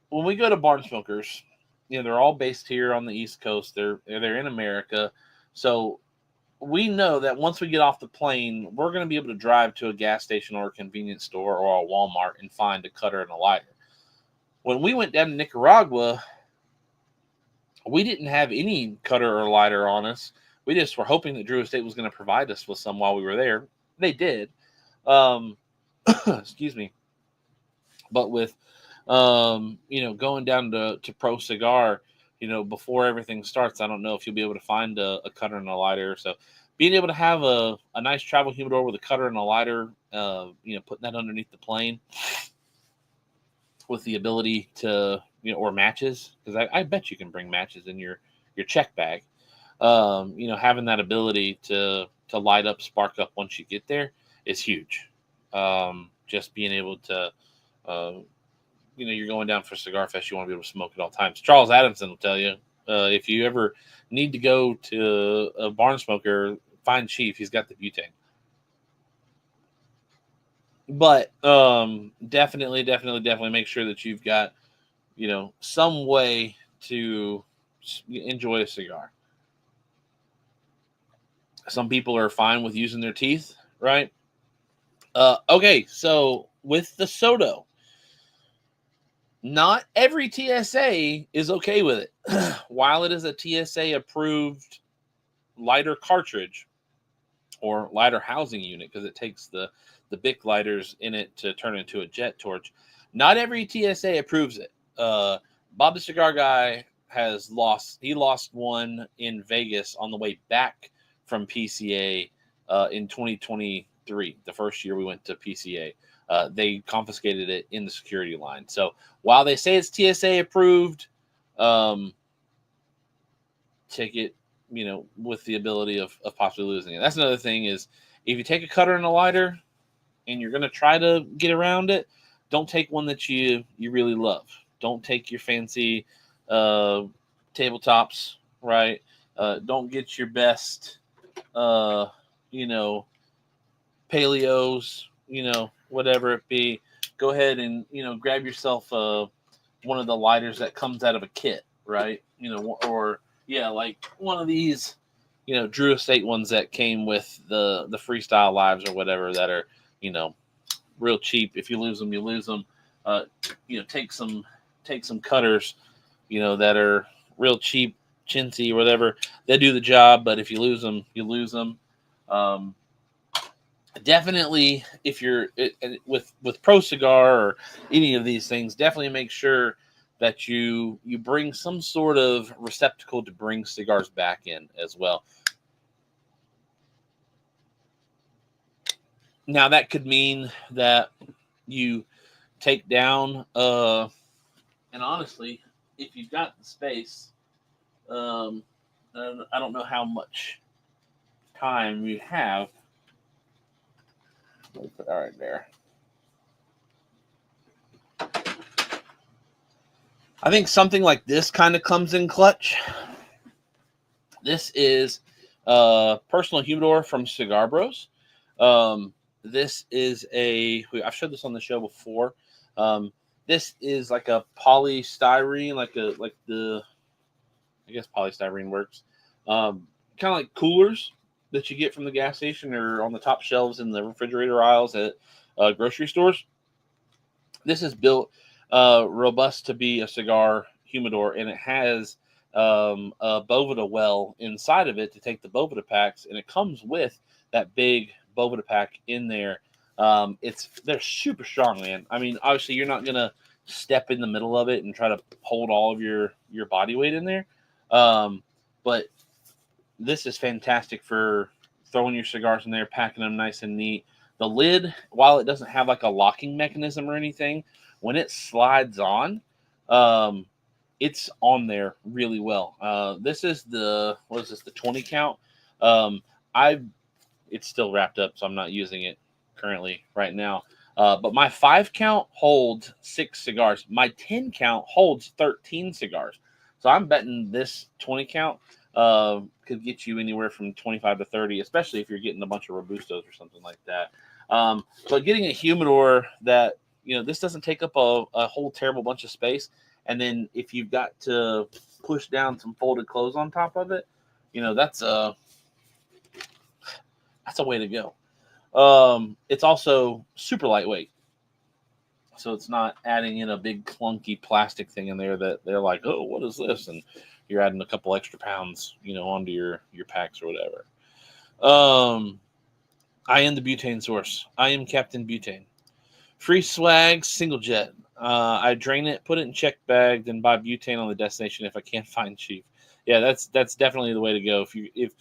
when we go to Barn Smokers, they're all based here on the East Coast. They're in America. So we know that once we get off the plane, we're going to be able to drive to a gas station or a convenience store or a Walmart and find a cutter and a lighter. When we went down to Nicaragua, we didn't have any cutter or lighter on us. We just were hoping that Drew Estate was going to provide us with some while we were there. They did. Excuse me. But with going down to Pro Cigar, before everything starts, I don't know if you'll be able to find a cutter and a lighter. So being able to have a nice travel humidor with a cutter and a lighter, putting that underneath the plane with the ability to, or matches, because I bet you can bring matches in your check bag. Having that ability to light up, spark up once you get there is huge. Just being able to, you're going down for Cigar Fest, you want to be able to smoke at all times. Charles Adamson will tell you, if you ever need to go to a barn smoker, find Chief. He's got the butane. But definitely make sure that you've got, some way to enjoy a cigar. Some people are fine with using their teeth, right? Okay, so with the Soto, not every TSA is okay with it. While it is a TSA approved lighter cartridge or lighter housing unit, because it takes the Bic lighters in it to turn into a jet torch, not every TSA approves it. Bob the Cigar Guy lost one in Vegas on the way back from PCA in 2023, the first year we went to PCA. They confiscated it in the security line. So while they say it's TSA approved, take it, with the ability of possibly losing it. That's another thing is, if you take a cutter and a lighter and you're going to try to get around it, don't take one that you really love. Don't take your fancy tabletops, right? Don't get your best, paleos, whatever it be. Go ahead and, grab yourself one of the lighters that comes out of a kit, right? Or like one of these, Drew Estate ones that came with the Freestyle Lives or whatever, that are, real cheap. If you lose them, you lose them. Take some cutters, that are real cheap, chintzy or whatever. They do the job, but if you lose them, you lose them. Definitely, if you're with Pro Cigar or any of these things, definitely make sure that you bring some sort of receptacle to bring cigars back in as well. Now that could mean that you take down, and honestly, if you've got the space, I don't know how much time you have. Let me put that right there. I think something like this kind of comes in clutch. This is personal humidor from Cigar Bros. This is I've showed this on the show before. This is like a polystyrene, I guess polystyrene works. Kind of like coolers that you get from the gas station or on the top shelves in the refrigerator aisles at grocery stores. This is built robust to be a cigar humidor, and it has a Boveda well inside of it to take the Boveda packs, and it comes with that big Boveda pack in there. They're super strong, man. I mean, obviously you're not gonna step in the middle of it and try to hold all of your body weight in there, but this is fantastic for throwing your cigars in there, packing them nice and neat. The lid, while it doesn't have like a locking mechanism or anything, when it slides on, it's on there really well. This is the 20 count. It's still wrapped up, so I'm not using it currently right now. But my 5 count holds 6 cigars. My 10 count holds 13 cigars. So I'm betting this 20 count could get you anywhere from 25 to 30, especially if you're getting a bunch of Robustos or something like that. But getting a humidor that, this doesn't take up a whole terrible bunch of space. And then if you've got to push down some folded clothes on top of it, that's a way to go. It's also super lightweight. So it's not adding in a big clunky plastic thing in there that they're like, oh, what is this? And you're adding a couple extra pounds, onto your packs or whatever. I am the butane source. I am Captain Butane. Free swag, single jet. I drain it, put it in check bag, then buy butane on the destination if I can't find cheap. Yeah, that's definitely the way to go. If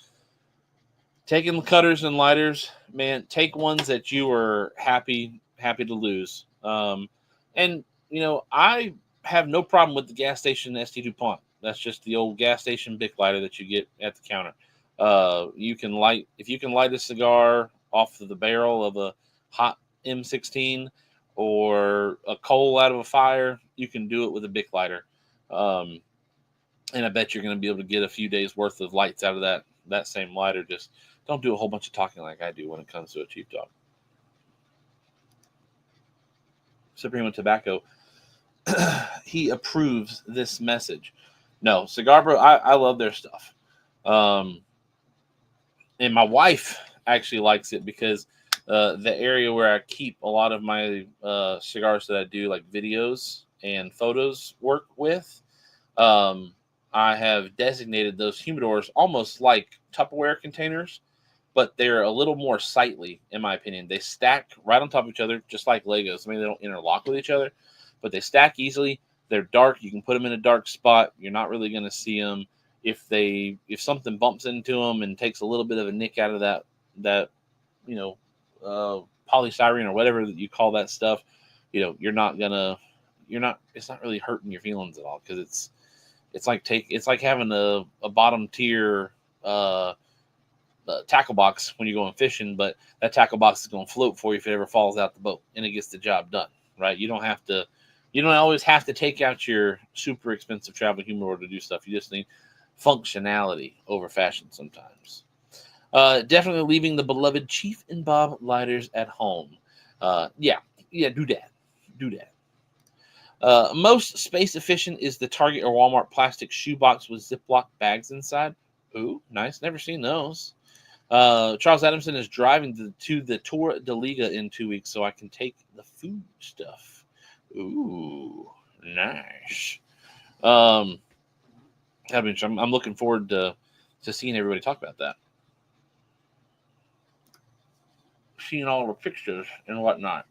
taking cutters and lighters, man, take ones that you are happy to lose. And I have no problem with the gas station ST DuPont. That's just the old gas station Bic lighter that you get at the counter. You can light if you can light a cigar off of the barrel of a hot M16 or a coal out of a fire, you can do it with a Bic lighter. And I bet you're going to be able to get a few days worth of lights out of that same lighter. Just don't do a whole bunch of talking like I do when it comes to a cheap dog. Supremo Tobacco, he approves this message. No, Cigar Bro, I love their stuff. And my wife actually likes it because the area where I keep a lot of my cigars that I do like videos and photos work with, I have designated those humidors almost like Tupperware containers, but they're a little more sightly, in my opinion. They stack right on top of each other, just like Legos. I mean, they don't interlock with each other, but they stack easily. They're dark. You can put them in a dark spot. You're not really going to see them. If something bumps into them and takes a little bit of a nick out of that polystyrene or whatever that you call that stuff, it's not really hurting your feelings at all, because it's like having a bottom tier tackle box when you're going fishing, but that tackle box is going to float for you if it ever falls out the boat, and it gets the job done, right? You don't always have to take out your super expensive travel humidor to do stuff. You just need functionality over fashion sometimes. Definitely leaving the beloved Chief and Bob lighters at home. Yeah, do that. Most space efficient is the Target or Walmart plastic shoebox with Ziploc bags inside. Ooh, nice. Never seen those. Charles Adamson is driving to the Tour de Liga in 2 weeks, so I can take the food stuff. Ooh, nice. I'm looking forward to seeing everybody talk about that. Seeing all the pictures and whatnot.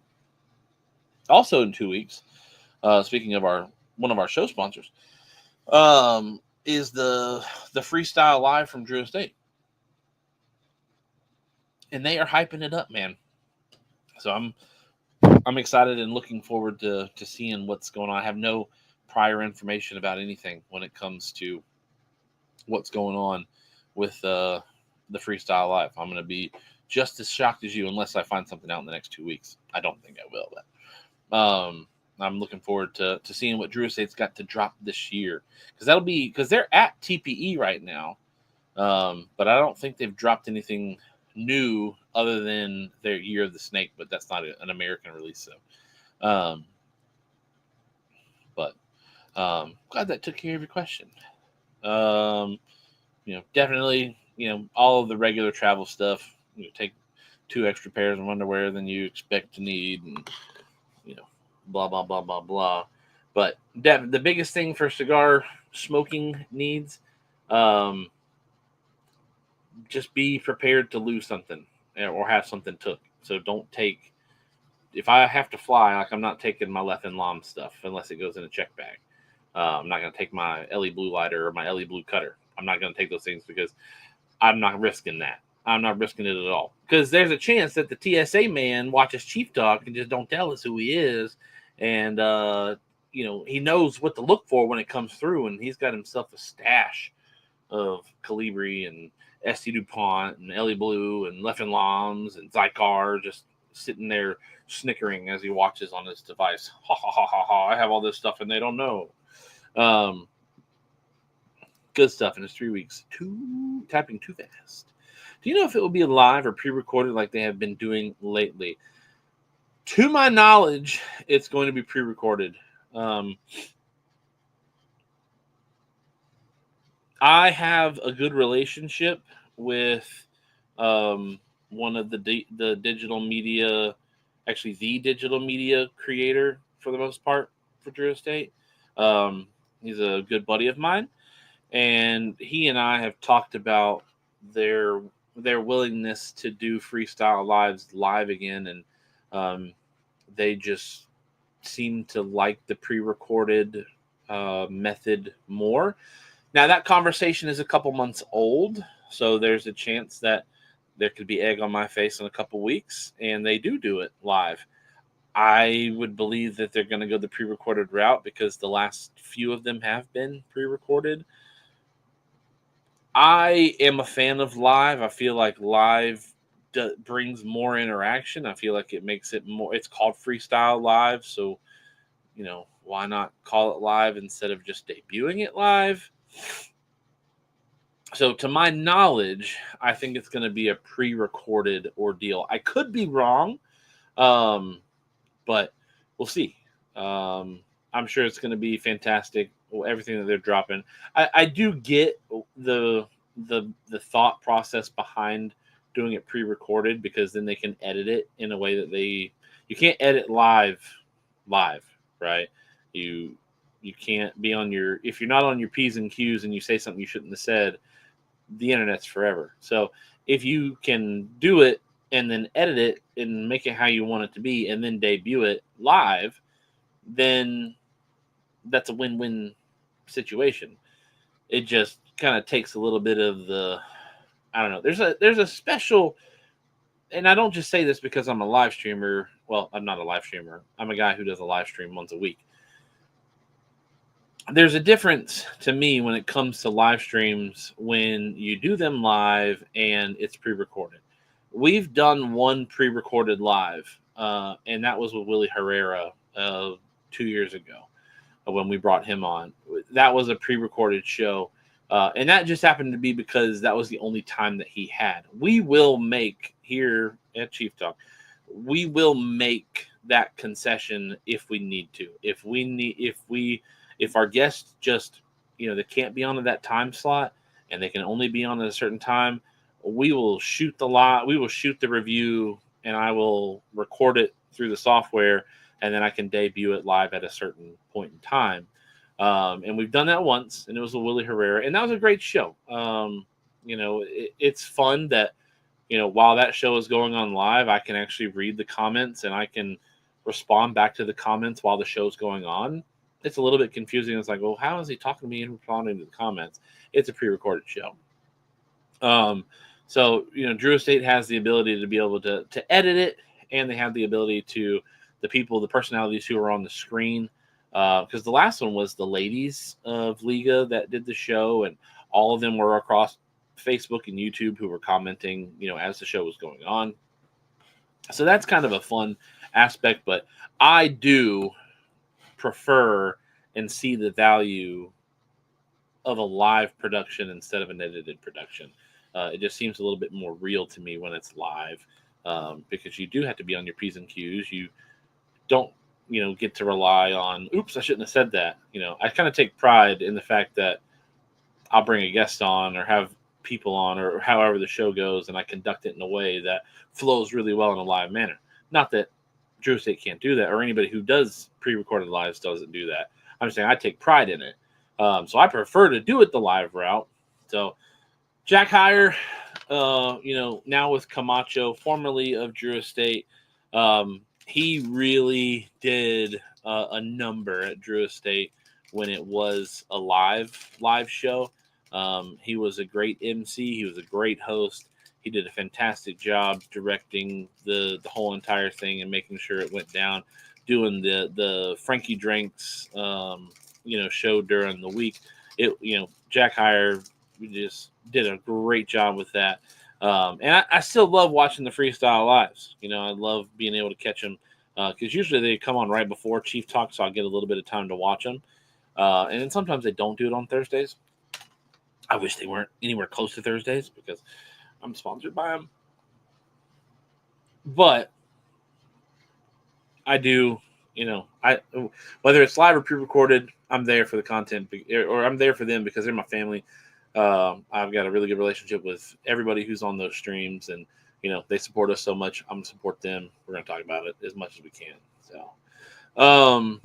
Also in 2 weeks, speaking of one of our show sponsors, is the Freestyle Live from Drew Estate. And they are hyping it up, man. So I'm excited and looking forward to seeing what's going on. I have no prior information about anything when it comes to what's going on with the Freestyle Live. I'm going to be just as shocked as you unless I find something out in the next 2 weeks. I don't think I will, but I'm looking forward to seeing what Drew Estate's got to drop this year, because they're at TPE right now, but I don't think they've dropped anything new other than their Year of the Snake, but that's not an American release. So, glad that took care of your question. Definitely, all of the regular travel stuff. Take 2 extra pairs of underwear than you expect to need, and blah blah blah blah blah. But the biggest thing for cigar smoking needs, just be prepared to lose something or have something took. So don't take. If I have to fly, like, I'm not taking my Left and Lom stuff unless it goes in a check bag. I'm not going to take my LE Blue lighter or my LE Blue cutter. I'm not going to take those things because I'm not risking that. I'm not risking it at all. Because there's a chance that the TSA man watches Chief Talk and just don't tell us who he is. And, he knows what to look for when it comes through. And he's got himself a stash of Calibri and ST DuPont and LE Blue and Left and Loms and Zycar just sitting there snickering as he watches on his device. Ha ha ha ha ha! I have all this stuff and they don't know. Good stuff. And it's 3 weeks. Typing too fast. Do you know if it will be live or pre-recorded like they have been doing lately? To my knowledge, it's going to be pre-recorded. I have a good relationship with one of the digital media, actually the digital media creator for the most part for Drew Estate. He's a good buddy of mine, and he and I have talked about their willingness to do Freestyle Lives live again, and They just seem to like the pre-recorded method more. Now that conversation is a couple months old, so there's a chance that there could be egg on my face in a couple weeks, and they do it live. I would believe that they're going to go the pre-recorded route because the last few of them have been pre-recorded. I am a fan of live. I feel like live brings more interaction. I feel like it makes it more. It's called freestyle live, so why not call it live instead of just debuting it live? So, to my knowledge, I think it's going to be a pre-recorded ordeal. I could be wrong, but we'll see. I'm sure it's going to be fantastic. Everything that they're dropping, I do get the thought process behind doing it pre-recorded, because then they can edit it in a way that you can't edit live, right? You can't be on your, if you're not on your P's and Q's and you say something you shouldn't have said, the internet's forever. So if you can do it and then edit it and make it how you want it to be and then debut it live, then that's a win-win situation. It just kind of takes a little bit of the, I don't know. There's a special, and I don't just say this because I'm a live streamer. Well, I'm not a live streamer. I'm a guy who does a live stream once a week. There's a difference to me when it comes to live streams when you do them live and it's pre-recorded. We've done one pre-recorded live, and that was with Willie Herrera 2 years ago when we brought him on. That was a pre-recorded show, and that just happened to be because that was the only time that he had. We will make here at Chief Talk, we will make that concession if we need to. If our guests just, they can't be on at that time slot and they can only be on at a certain time, we will shoot the review, and I will record it through the software, and then I can debut it live at a certain point in time. And we've done that once, and it was with Willie Herrera, and that was a great show. It's fun that, while that show is going on live, I can actually read the comments and I can respond back to the comments while the show's going on. It's a little bit confusing. It's like, well, how is he talking to me and responding to the comments? It's a pre-recorded show. So, Drew Estate has the ability to be able to edit it, and they have the ability to, the personalities who are on the screen, because the last one was the ladies of Liga that did the show, and all of them were across Facebook and YouTube who were commenting, as the show was going on. So that's kind of a fun aspect, but I do prefer and see the value of a live production instead of an edited production. It just seems a little bit more real to me when it's live, because you do have to be on your P's and Q's. You don't, get to rely on, oops, I shouldn't have said that. I kind of take pride in the fact that I'll bring a guest on or have people on or however the show goes, and I conduct it in a way that flows really well in a live manner. Not that Drew Estate can't do that, or anybody who does pre-recorded lives doesn't do that. I'm saying I take pride in it. So I prefer to do it the live route. So Jack Heyer, now with Camacho, formerly of Drew Estate, he really did a number at Drew Estate when it was a live show. He was a great MC. He was a great host. He did a fantastic job directing the whole entire thing and making sure it went down, doing the Frankie Drinks, show during the week. Jack Heyer just did a great job with that. And I still love watching the freestyle lives. I love being able to catch them because usually they come on right before Chief Talk, so I'll get a little bit of time to watch them. And then sometimes they don't do it on Thursdays. I wish they weren't anywhere close to Thursdays because I'm sponsored by them. But I do, whether it's live or pre-recorded, I'm there for the content, or I'm there for them because they're my family. I've got a really good relationship with everybody who's on those streams, and they support us so much. I'm gonna support them. We're gonna talk about it as much as we can. So,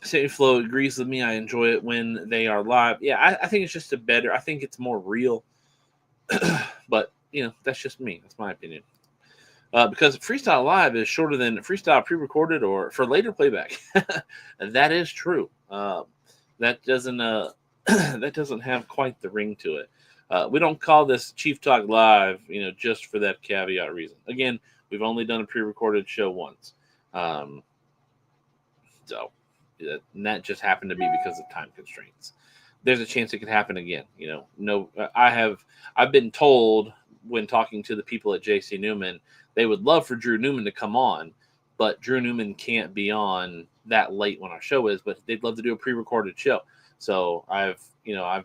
Satan Flow agrees with me. I enjoy it when they are live. Yeah, I think it's just I think it's more real. But that's just me. That's my opinion. because freestyle live is shorter than freestyle pre-recorded or for later playback. That is true. That doesn't that doesn't have quite the ring to it. We don't call this Chief Talk Live, just for that caveat reason. Again, we've only done a pre-recorded show once, so that just happened to be because of time constraints. There's a chance it could happen again. No, I've been told when talking to the people at JC Newman, they would love for Drew Newman to come on, but Drew Newman can't be on that late when our show is, but they'd love to do a pre-recorded show. So I've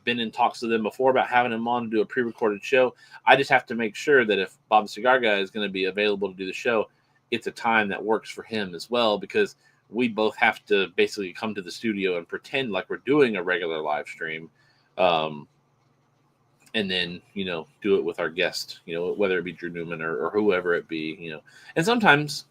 been in talks with them before about having him on to do a pre-recorded show. I just have to make sure that if Bob the Cigar Guy is going to be available to do the show, it's a time that works for him as well, because we both have to basically come to the studio and pretend like we're doing a regular live stream. And then, do it with our guest, whether it be Drew Newman or whoever it be, and sometimes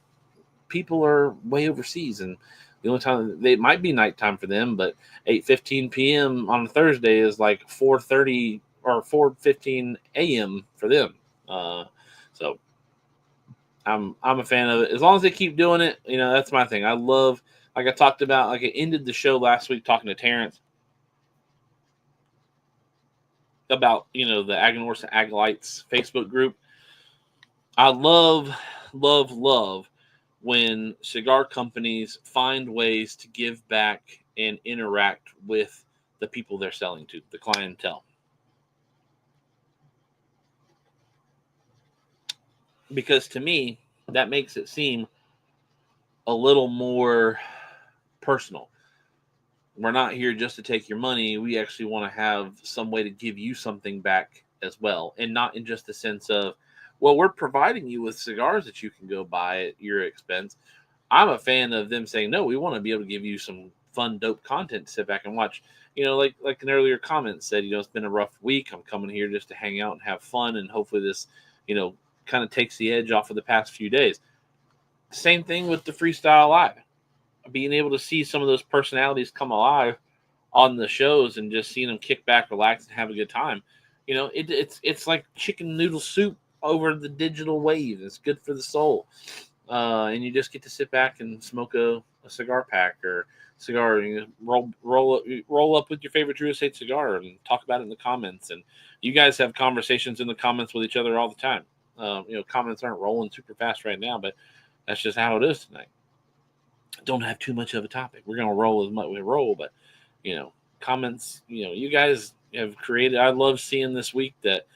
people are way overseas and the only time they might be nighttime for them, but 8:15 p.m. on a Thursday is like 4:30 or 4:15 a.m. for them. So I'm a fan of it. As long as they keep doing it, that's my thing. I love, like I talked about, like I ended the show last week talking to Terrence about, the Aganorsa Agalites Facebook group. I love when cigar companies find ways to give back and interact with the people they're selling to, the clientele. Because to me, that makes it seem a little more personal. We're not here just to take your money. We actually want to have some way to give you something back as well. And not in just the sense of, well, we're providing you with cigars that you can go buy at your expense. I'm a fan of them saying, no, we want to be able to give you some fun, dope content to sit back and watch. Like an earlier comment said, it's been a rough week. I'm coming here just to hang out and have fun. And hopefully this, kind of takes the edge off of the past few days. Same thing with the Freestyle Live. Being able to see some of those personalities come alive on the shows and just seeing them kick back, relax, and have a good time. It's like chicken noodle soup over the digital wave. It's good for the soul. And you just get to sit back and smoke a cigar pack or cigar, and roll up with your favorite Drew Estate cigar and talk about it in the comments. And you guys have conversations in the comments with each other all the time. Comments aren't rolling super fast right now, but that's just how it is tonight. Don't have too much of a topic. We're going to roll as much as we roll, but, comments, you guys have created. I love seeing this week that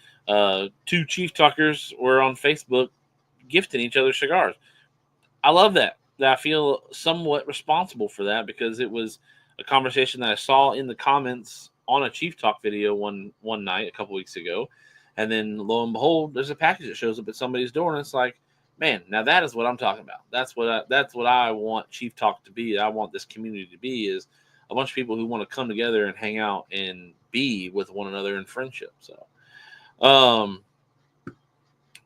two Chief Talkers were on Facebook gifting each other cigars. I love that. I feel somewhat responsible for that because it was a conversation that I saw in the comments on a Chief Talk video one night a couple weeks ago. And then lo and behold, there's a package that shows up at somebody's door, and it's like, man, now that is what I'm talking about. That's what I want Chief Talk to be. I want this community to be, is a bunch of people who want to come together and hang out and be with one another in friendship. So,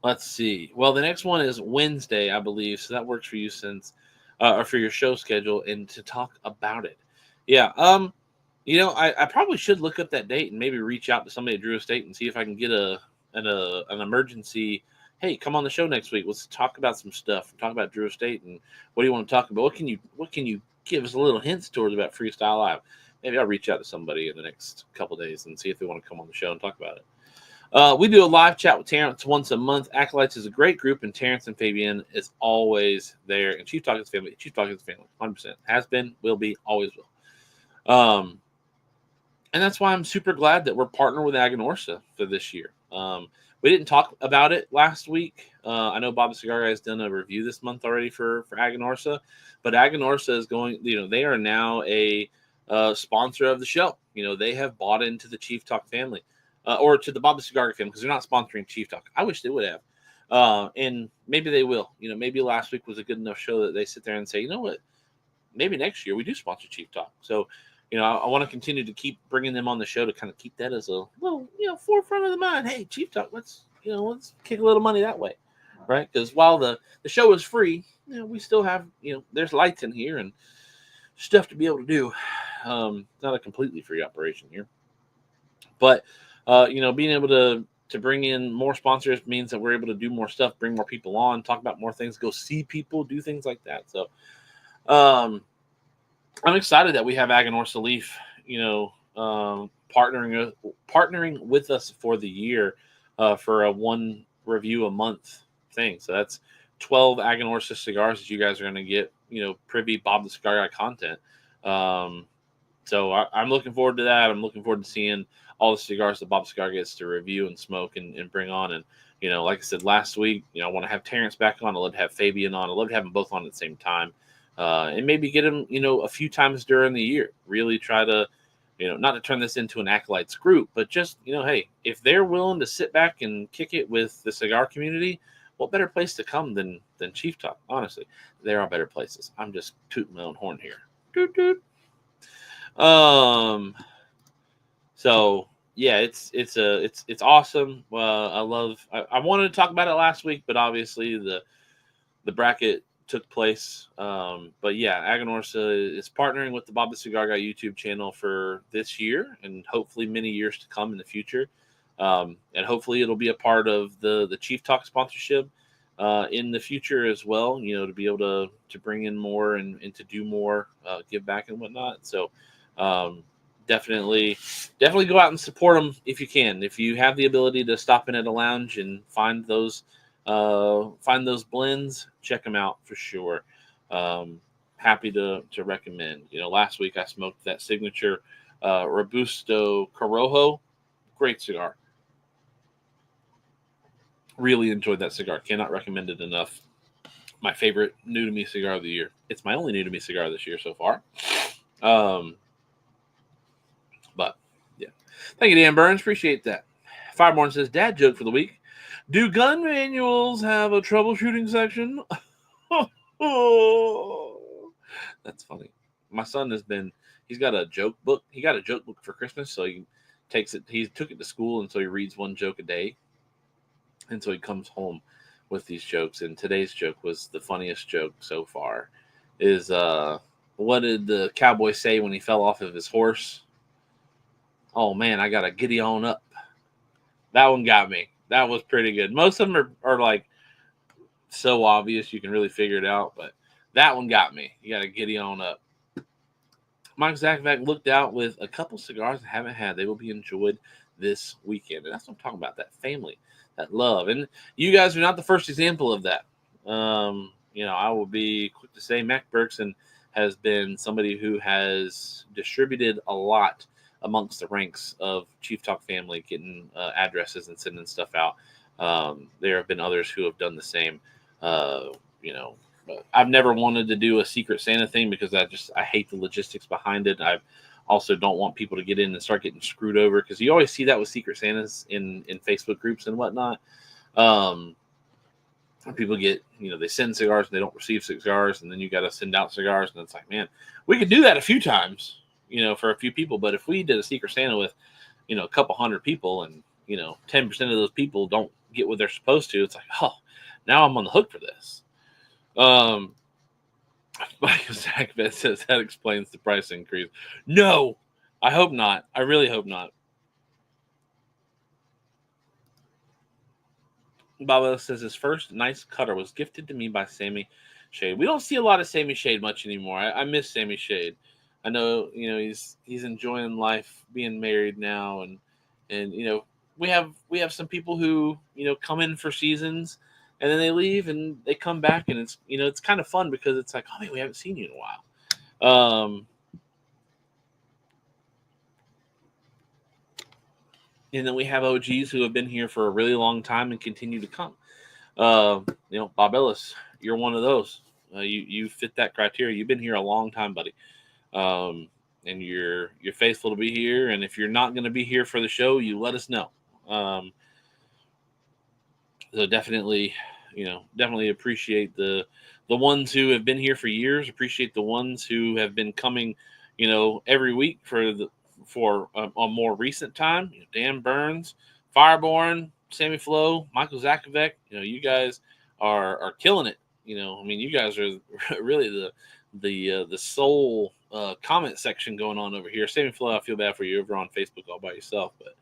let's see. Well, the next one is Wednesday, I believe. So that works for you or for your show schedule, and to talk about it. Yeah. I probably should look up that date and maybe reach out to somebody at Drew Estate and see if I can get an emergency. Hey, come on the show next week. Let's talk about some stuff. Talk about Drew Estate and what do you want to talk about? What can you give us a little hints towards about Freestyle Live? Maybe I'll reach out to somebody in the next couple of days and see if they want to come on the show and talk about it. We do a live chat with Terrence once a month. Acolytes is a great group, and Terrence and Fabian is always there. And Chief Talk is family. Chief Talk is family, 100%. Has been, will be, always will. And that's why I'm super glad that we're partnered with Aganorsa for this year. We didn't talk about it last week. I know Bob the Cigar Guy has done a review this month already for Aganorsa, but Aganorsa is going, they are now a sponsor of the show. They have bought into the Chief Talk family, or to the Bob the Cigar Guy family, because they're not sponsoring Chief Talk. I wish they would have. And maybe they will. Maybe last week was a good enough show that they sit there and say, you know what, maybe next year we do sponsor Chief Talk. So, I want to continue to keep bringing them on the show to kind of keep that as a little, forefront of the mind. Hey, Chief Talk, let's kick a little money that way, right? Because while the show is free, we still have, there's lights in here and stuff to be able to do. Not a completely free operation here, but being able to to bring in more sponsors means that we're able to do more stuff, bring more people on, talk about more things, go see people, do things like that. So I'm excited that we have Aganorsa Leaf, partnering with us for the year for a one review a month thing. So that's 12 Aganorsa cigars that you guys are going to get, privy Bob the Cigar Guy content. So I'm looking forward to that. I'm looking forward to seeing all the cigars that Bob Cigar gets to review and smoke and bring on. And, like I said last week, I want to have Terrence back on. I'd love to have Fabian on. I'd love to have them both on at the same time. And maybe get them, a few times during the year. Really try to, not to turn this into an acolytes group, but just, hey, if they're willing to sit back and kick it with the cigar community, what better place to come than Chief Talk? Honestly, there are better places. I'm just tooting my own horn here. Toot, toot. So yeah, it's awesome. I wanted to talk about it last week, but obviously the bracket took place. But yeah, Aganorsa is partnering with the Bob the Cigar Guy YouTube channel for this year and hopefully many years to come in the future. And hopefully it'll be a part of the Chief Talk sponsorship in the future as well, to be able to bring in more and to do more, give back and whatnot. So definitely go out and support them if you can. If you have the ability to stop in at a lounge and find those blends, check them out for sure. Happy to recommend. Last week I smoked that signature Robusto Corojo. Great cigar. Really enjoyed that cigar. Cannot recommend it enough. My favorite new to me cigar of the year. It's my only new to me cigar this year so far. But yeah, thank you, Dan Burns. Appreciate that. Fireborn says, dad joke for the week. Do gun manuals have a troubleshooting section? That's funny. My son he's got a joke book. He got a joke book for Christmas, so he took it to school, and so he reads one joke a day. And so he comes home with these jokes, and today's joke was the funniest joke so far. Is what did the cowboy say when he fell off of his horse? Oh man, I gotta giddy on up. That one got me. That was pretty good. Most of them are like so obvious you can really figure it out, but that one got me. You gotta giddy on up. Mike Zakvac looked out with a couple cigars I haven't had. They will be enjoyed this weekend. And that's what I'm talking about, that family, that love. And you guys are not the first example of that. I will be quick to say Mac Bergson has been somebody who has distributed a lot amongst the ranks of Chief Talk family, getting addresses and sending stuff out. There have been others who have done the same. I've never wanted to do a Secret Santa thing because I hate the logistics behind it. I also don't want people to get in and start getting screwed over, because you always see that with Secret Santas in Facebook groups and whatnot. People get, they send cigars and they don't receive cigars, and then you got to send out cigars, and it's like, man, we could do that a few times, for a few people. But if we did a Secret Santa with, a couple hundred people, and 10% of those people don't get what they're supposed to, it's like, oh, now I'm on the hook for this. Michael Zachbeth says that explains the price increase. No, I hope not. I really hope not. Baba says his first nice cutter was gifted to me by Sammy Shade. We don't see a lot of Sammy Shade much anymore. I miss Sammy Shade. I know, he's enjoying life, being married now, and we have some people who come in for seasons, and then they leave and they come back, and it's it's kind of fun because it's like, oh man, we haven't seen you in a while. And then we have OGs who have been here for a really long time and continue to come. Bob Ellis, you're one of those. You fit that criteria. You've been here a long time, buddy. And you're faithful to be here. And if you're not going to be here for the show, you let us know. So definitely appreciate the ones who have been here for years. Appreciate the ones who have been coming, every week for a more recent time. Dan Burns, Fireborn, Sammy Flo, Michael Zakovec. You guys are killing it. You guys are really the sole comment section going on over here. Sammy Flo, I feel bad for you over on Facebook all by yourself, but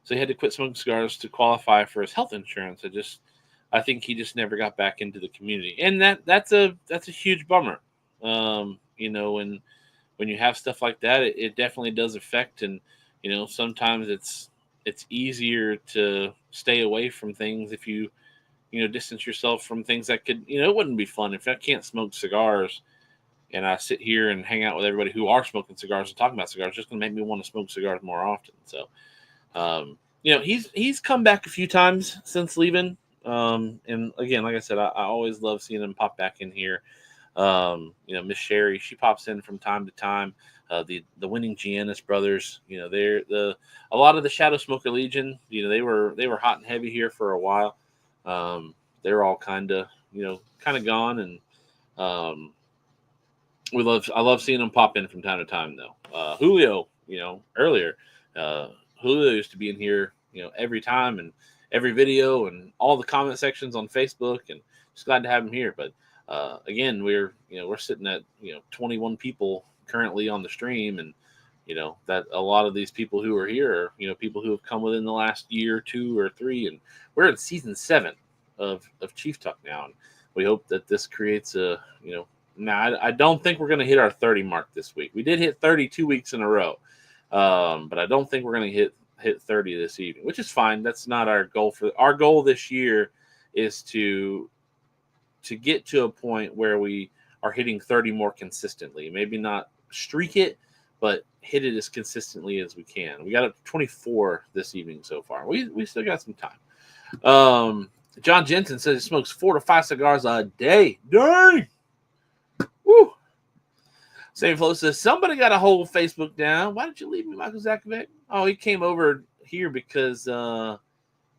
So he had to quit smoking cigars to qualify for his health insurance. I think he just never got back into the community, and that's a huge bummer. When you have stuff like that, it definitely does affect, and sometimes it's easier to stay away from things if you distance yourself from things that could, it wouldn't be fun if I can't smoke cigars and I sit here and hang out with everybody who are smoking cigars and talking about cigars. It's just gonna make me want to smoke cigars more often. So, he's come back a few times since leaving. And again, like I said, I always love seeing him pop back in here. Miss Sherry, she pops in from time to time. The winning Giannis brothers, they're a lot of the Shadow Smoker Legion. They were hot and heavy here for a while. They're all kind of gone, and I love seeing them pop in from time to time though. Julio, earlier, Julio used to be in here, every time and every video and all the comment sections on Facebook, and just glad to have him here. But again, we're sitting at 21 people currently on the stream, and that a lot of these people who are here are people who have come within the last year, 2 or 3, and we're in season 7 of Chief Talk now, and we hope that this creates a now I don't think we're going to hit our 30 mark this week. We did hit 30 2 weeks in a row, but I don't think we're going to hit 30 this evening, which is fine. That's not our goal. Our goal this year is to get to a point where we are hitting 30 more consistently. Maybe not streak it, but hit it as consistently as we can. We got up to 24 this evening so far. We still got some time. John Jensen says he smokes 4 to 5 cigars a day. Dang! Woo! Same Flow says, somebody got to hold Facebook down. Why did you leave me, Michael Zakovic? Oh, he came over here because,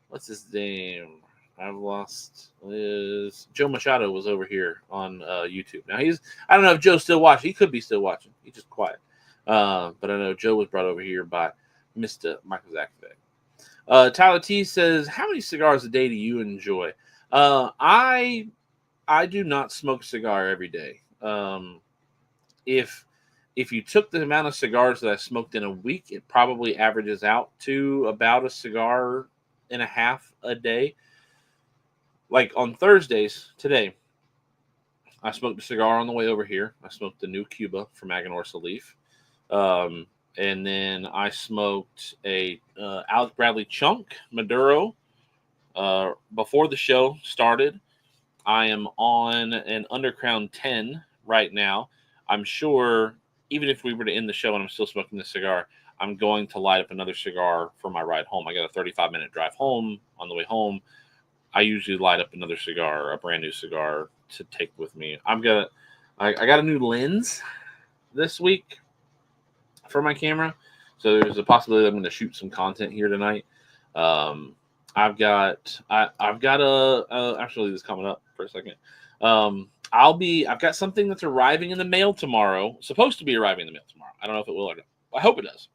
what's his name? I've lost his Joe Machado was over here on YouTube. Now I don't know if Joe's still watching. He could be still watching. He's just quiet. But I know Joe was brought over here by Mr. Michael Zakovic. Tyler T says, how many cigars a day do you enjoy? I do not smoke a cigar every day. If you took the amount of cigars that I smoked in a week, it probably averages out to about a cigar and a half a day. Like on Thursdays today, I smoked a cigar on the way over here. I smoked the new Cuba from Aganorsa Leaf. And then I smoked a Alex Bradley Chunk Maduro before the show started. I am on an Undercrown 10 right now. I'm sure even if we were to end the show and I'm still smoking this cigar, I'm going to light up another cigar for my ride home. I got a 35-minute drive home. On the way home, I usually light up another cigar, a brand new cigar to take with me. I got a new lens this week for my camera, so there's a possibility that I'm going to shoot some content here tonight. I've got actually this coming up for a second. I've got something that's arriving in the mail tomorrow. Supposed to be arriving in the mail tomorrow. I don't know if it will or not. I hope it does.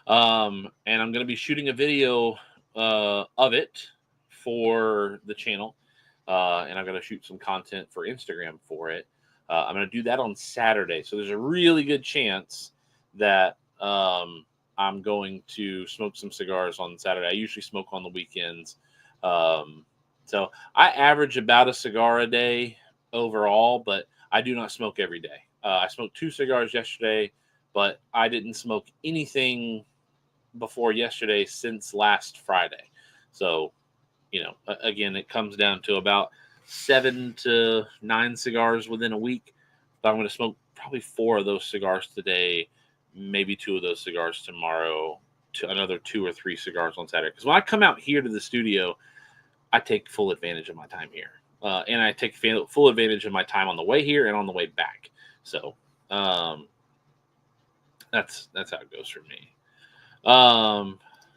And I'm going to be shooting a video of it for the channel, and I'm going to shoot some content for Instagram for it. I'm going to do that on Saturday, so there's a really good chance that I'm going to smoke some cigars on Saturday. I usually smoke on the weekends, so I average about a cigar a day overall, but I do not smoke every day. I smoked 2 cigars yesterday, but I didn't smoke anything before yesterday since last Friday. So, again, it comes down to about 7 to 9 cigars within a week. But I'm going to smoke probably 4 of those cigars today, maybe 2 of those cigars tomorrow, to another 2 or 3 cigars on Saturday. Because when I come out here to the studio, I take full advantage of my time here. And I take full advantage of my time on the way here and on the way back. So that's how it goes for me.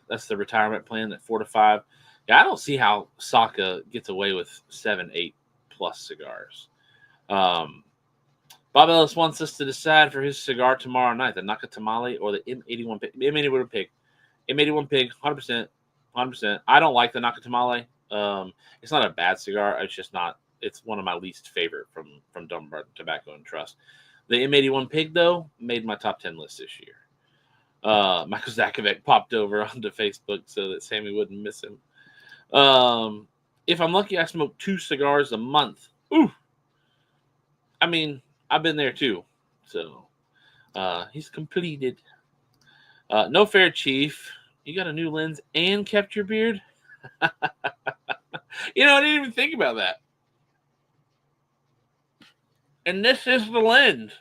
That's the retirement plan at 4 to 5. Yeah, I don't see how Saka gets away with 7, 8 plus cigars. Bob Ellis wants us to decide for his cigar tomorrow night, the Naka Tamale or the M81 Pig. M81 Pig. M81 Pig, 100%. 100%. I don't like the Naka Tamale. It's not a bad cigar. It's just not. It's one of my least favorite from Dumbarton Tobacco and Trust. The M81 Pig, though, made my top 10 list this year. Michael Zakovic popped over onto Facebook so that Sammy wouldn't miss him. If I'm lucky, I smoke 2 cigars a month. Ooh, I mean, I've been there too. So he's completed. No fair, Chief. You got a new lens and kept your beard? You know, I didn't even think about that. And this is the lens.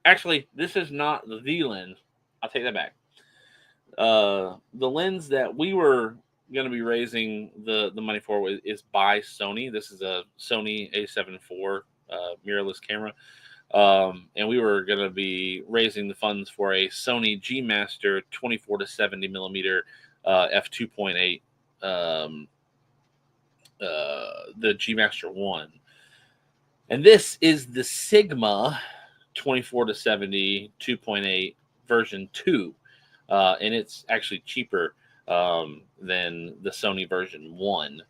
Actually, this is not the lens. I'll take that back. The lens that we were going to be raising the money for is by Sony. This is a Sony A7 IV mirrorless camera. And we were going to be raising the funds for a Sony G Master 24 to 70 millimeter f2.8, the G Master 1. And this is the Sigma 24 to 70 2.8 version 2. And it's actually cheaper than the Sony version 1.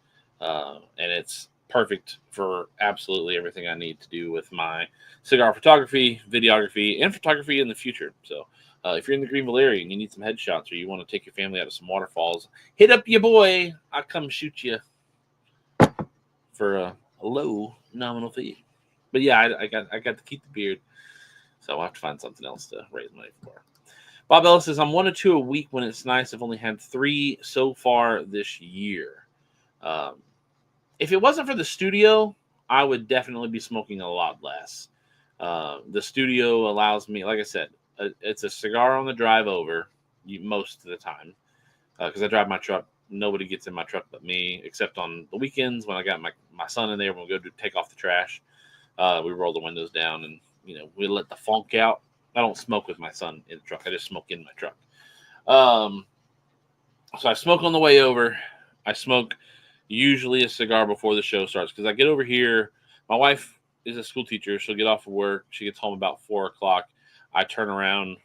And it's perfect for absolutely everything I need to do with my cigar photography, videography, and photography in the future. So if you're in the Greenville area and you need some headshots or you want to take your family out of some waterfalls, hit up your boy. I'll come shoot you for a low nominal fee. But yeah, I got to keep the beard, so I'll have to find something else to raise money for. Bob Ellis says, I'm 1 or 2 a week when it's nice. I've only had 3 so far this year. If it wasn't for the studio, I would definitely be smoking a lot less. The studio allows me, like I said, it's a cigar on the drive over most of the time. Because I drive my truck. Nobody gets in my truck but me, except on the weekends when I got my son in there when we go to take off the trash. We roll the windows down and, we let the funk out. I don't smoke with my son in the truck. I just smoke in my truck. So I smoke on the way over. I smoke usually a cigar before the show starts because I get over here. My wife is a school teacher. She'll get off of work. She gets home about 4 o'clock. I turn around,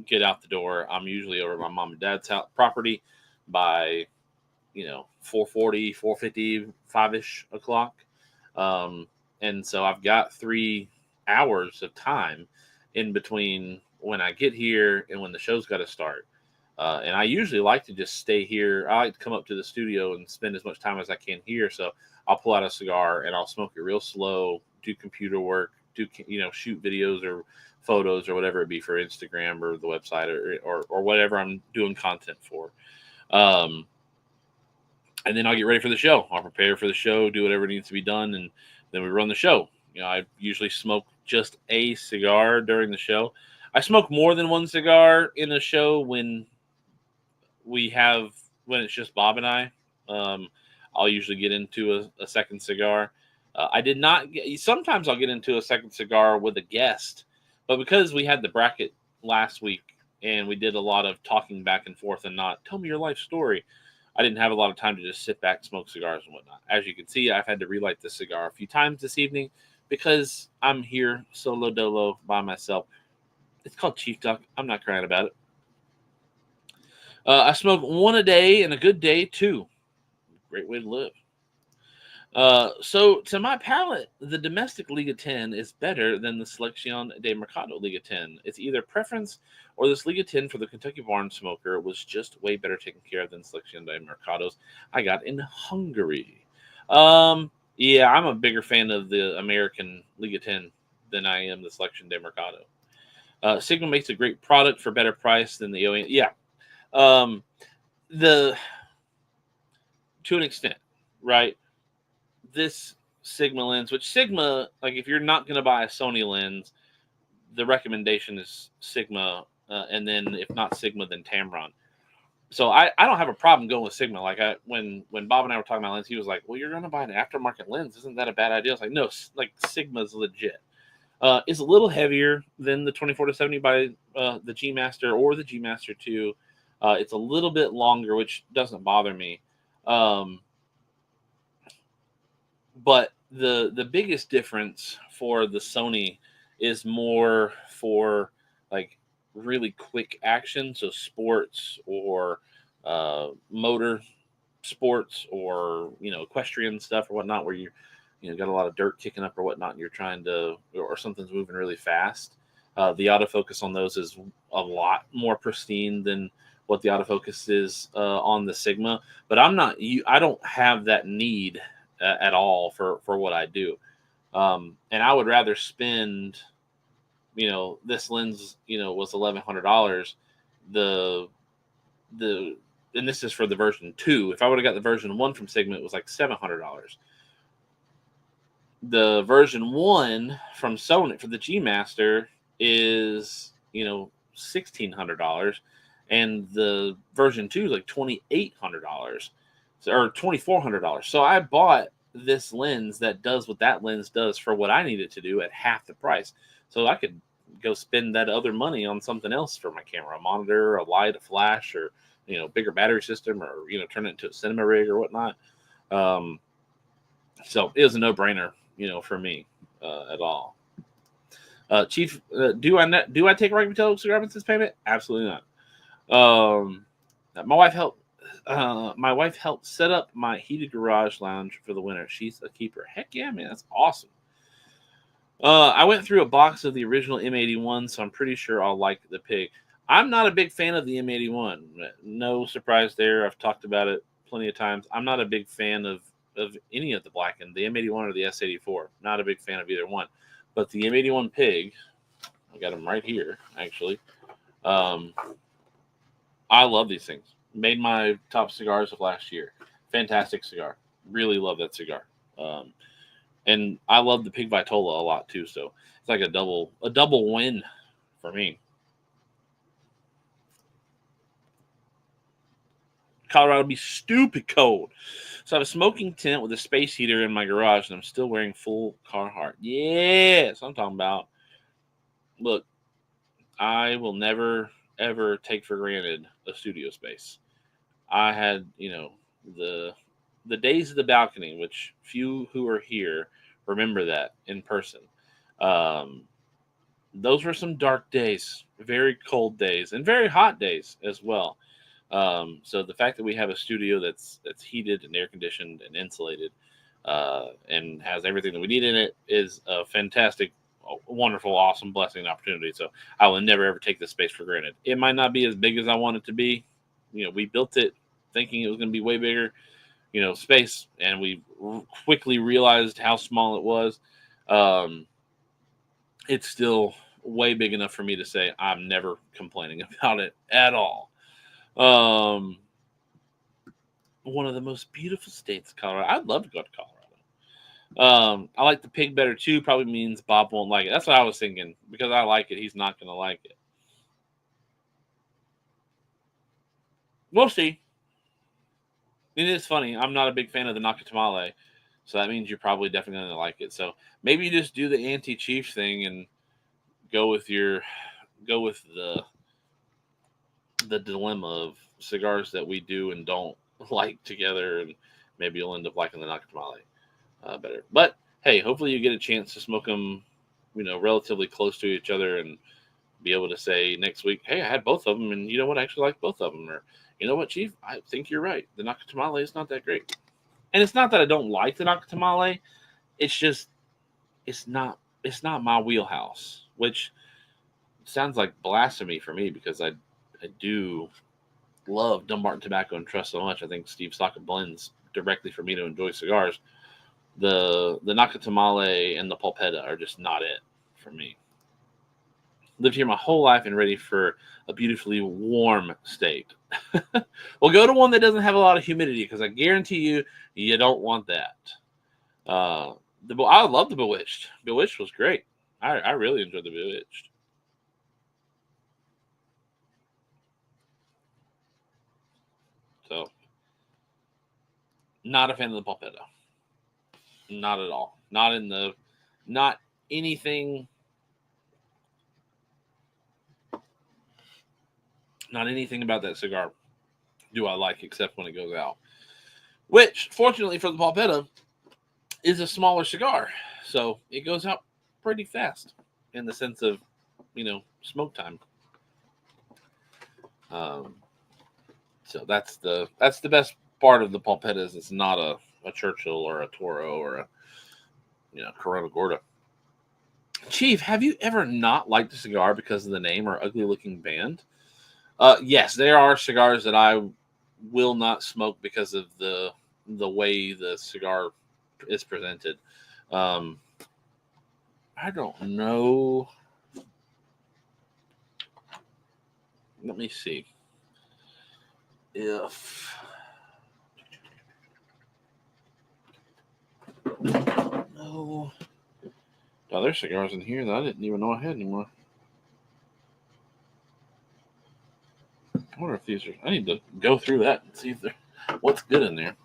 get out the door. I'm usually over at my mom and dad's house property by 4:40, 4:50, 5-ish o'clock. And so I've got 3 hours of time in between when I get here and when the show's got to start. And I usually like to just stay here. I like to come up to the studio and spend as much time as I can here. So I'll pull out a cigar and I'll smoke it real slow, do computer work, shoot videos or photos or whatever it be for Instagram or the website or whatever I'm doing content for. And then I'll get ready for the show. I'll prepare for the show, do whatever needs to be done, and then we run the show. I usually smoke just a cigar during the show. I smoke more than 1 cigar in a show when it's just Bob and I. I'll usually get into a second cigar. Sometimes I'll get into a second cigar with a guest, but because we had the bracket last week and we did a lot of talking back and forth and not tell me your life story, I didn't have a lot of time to just sit back, smoke cigars and whatnot. As you can see, I've had to relight this cigar a few times this evening because I'm here solo dolo by myself. It's called Chief Duck. I'm not crying about it. I smoke 1 a day and a good day too. Great way to live. So to my palate, the domestic Liga 10 is better than the Selección de Mercado Liga 10. It's either preference or this Liga 10 for the Kentucky Barn Smoker was just way better taken care of than Selección de Mercados I got in Hungary. Yeah, I'm a bigger fan of the American Liga 10 than I am the Selección de Mercado. Sigma makes a great product for better price than the OEM. Yeah. To an extent, right? This Sigma lens, which Sigma, like if you're not going to buy a Sony lens, the recommendation is Sigma, and then if not Sigma, then Tamron. So I don't have a problem going with Sigma. Like when Bob and I were talking about lens, he was like, "Well, you're going to buy an aftermarket lens. Isn't that a bad idea?" I was like, "No, like Sigma's legit. It's a little heavier than the 24 to 70 by the G Master or the G Master 2. It's a little bit longer, which doesn't bother me. But the biggest difference for the Sony is more for like really quick action, so sports or motor sports or equestrian stuff or whatnot, where you got a lot of dirt kicking up or whatnot, and you're trying to or something's moving really fast. The autofocus on those is a lot more pristine than what the autofocus is on the Sigma. But I don't have that need at all for what I do. And I would rather spend, this lens, was $1,100. The and this is for the version 2. If I would have got the version 1 from Sigma, it was like $700. The version 1 from Sony for the G Master is, $1,600, and the version 2 is like $2,800 or $2,400. So I bought this lens that does what that lens does for what I needed to do at half the price. So I could go spend that other money on something else for my camera, a monitor, a light, a flash, or bigger battery system, or turn it into a cinema rig or whatnot. So it was a no-brainer, for me at all. Chief, do I take Rocky Patel cigar business payment? Absolutely not. My wife helped set up my heated garage lounge for the winter. She's a keeper. Heck yeah, man, that's awesome. I went through a box of the original M81, so I'm pretty sure I'll like the Pig. I'm not a big fan of the M81. No surprise there. I've talked about it plenty of times. I'm not a big fan of any of the Blackened, the M81 or the S84. Not a big fan of either one. But the M81 Pig, I got them right here, actually. I love these things. Made my top cigars of last year. Fantastic cigar. Really love that cigar. And I love the Pig Vitola a lot too. So it's like a double win for me. Colorado be stupid cold. So I have a smoking tent with a space heater in my garage, and I'm still wearing full Carhartt. Yeah, that's what I'm talking about. Look, I will never, ever take for granted a studio space. I had, the days of the balcony, which few who are here remember that in person. Those were some dark days, very cold days, and very hot days as well. So the fact that we have a studio that's heated and air conditioned and insulated, and has everything that we need in it is a fantastic, wonderful, awesome blessing and opportunity. So I will never ever take this space for granted. It might not be as big as I want it to be. We built it thinking it was going to be way bigger, space, and we quickly realized how small it was. It's still way big enough for me to say I'm never complaining about it at all. One of the most beautiful states, Colorado. I'd love to go to Colorado. I like the Pig better too. Probably means Bob won't like it. That's what I was thinking. Because I like it, he's not going to like it. We'll see. It is funny. I'm not a big fan of the Nakatamale, so that means you're probably definitely going to like it. So maybe you just do the anti-Chief thing and go with the dilemma of cigars that we do and don't like together, and maybe you'll end up liking the Nakatamale better. But hey, hopefully you get a chance to smoke them, relatively close to each other, and be able to say next week, hey, I had both of them, and you know what, I actually like both of them. Or, you know what, Chief, I think you're right. The Nakatamale is not that great. And it's not that I don't like the Nakatamale. It's just, it's not my wheelhouse, which sounds like blasphemy for me, because I do love Dumbarton Tobacco and Trust so much. I think Steve Saka blends directly for me to enjoy cigars. The Nakatamale and the Pulpetta are just not it for me. Lived here my whole life and ready for a beautifully warm state. Well, go to one that doesn't have a lot of humidity, because I guarantee you don't want that. I love the Bewitched. Bewitched was great. I really enjoyed the Bewitched. So, not a fan of the Pulpetta. Not at all. Not anything. Not anything about that cigar do I like, except when it goes out. Which, fortunately for the Pulpetta, is a smaller cigar. So it goes out pretty fast in the sense of, smoke time. So that's the best part of the Pulpetta, is it's not a Churchill or a Toro or a Corona Gorda. Chief, have you ever not liked a cigar because of the name or ugly looking band? Yes, there are cigars that I will not smoke because of the way the cigar is presented. Um, I don't know. Let me see if no. Oh, there's cigars in here that I didn't even know I had anymore. I wonder if these are. I need to go through that and see if they're what's good in there.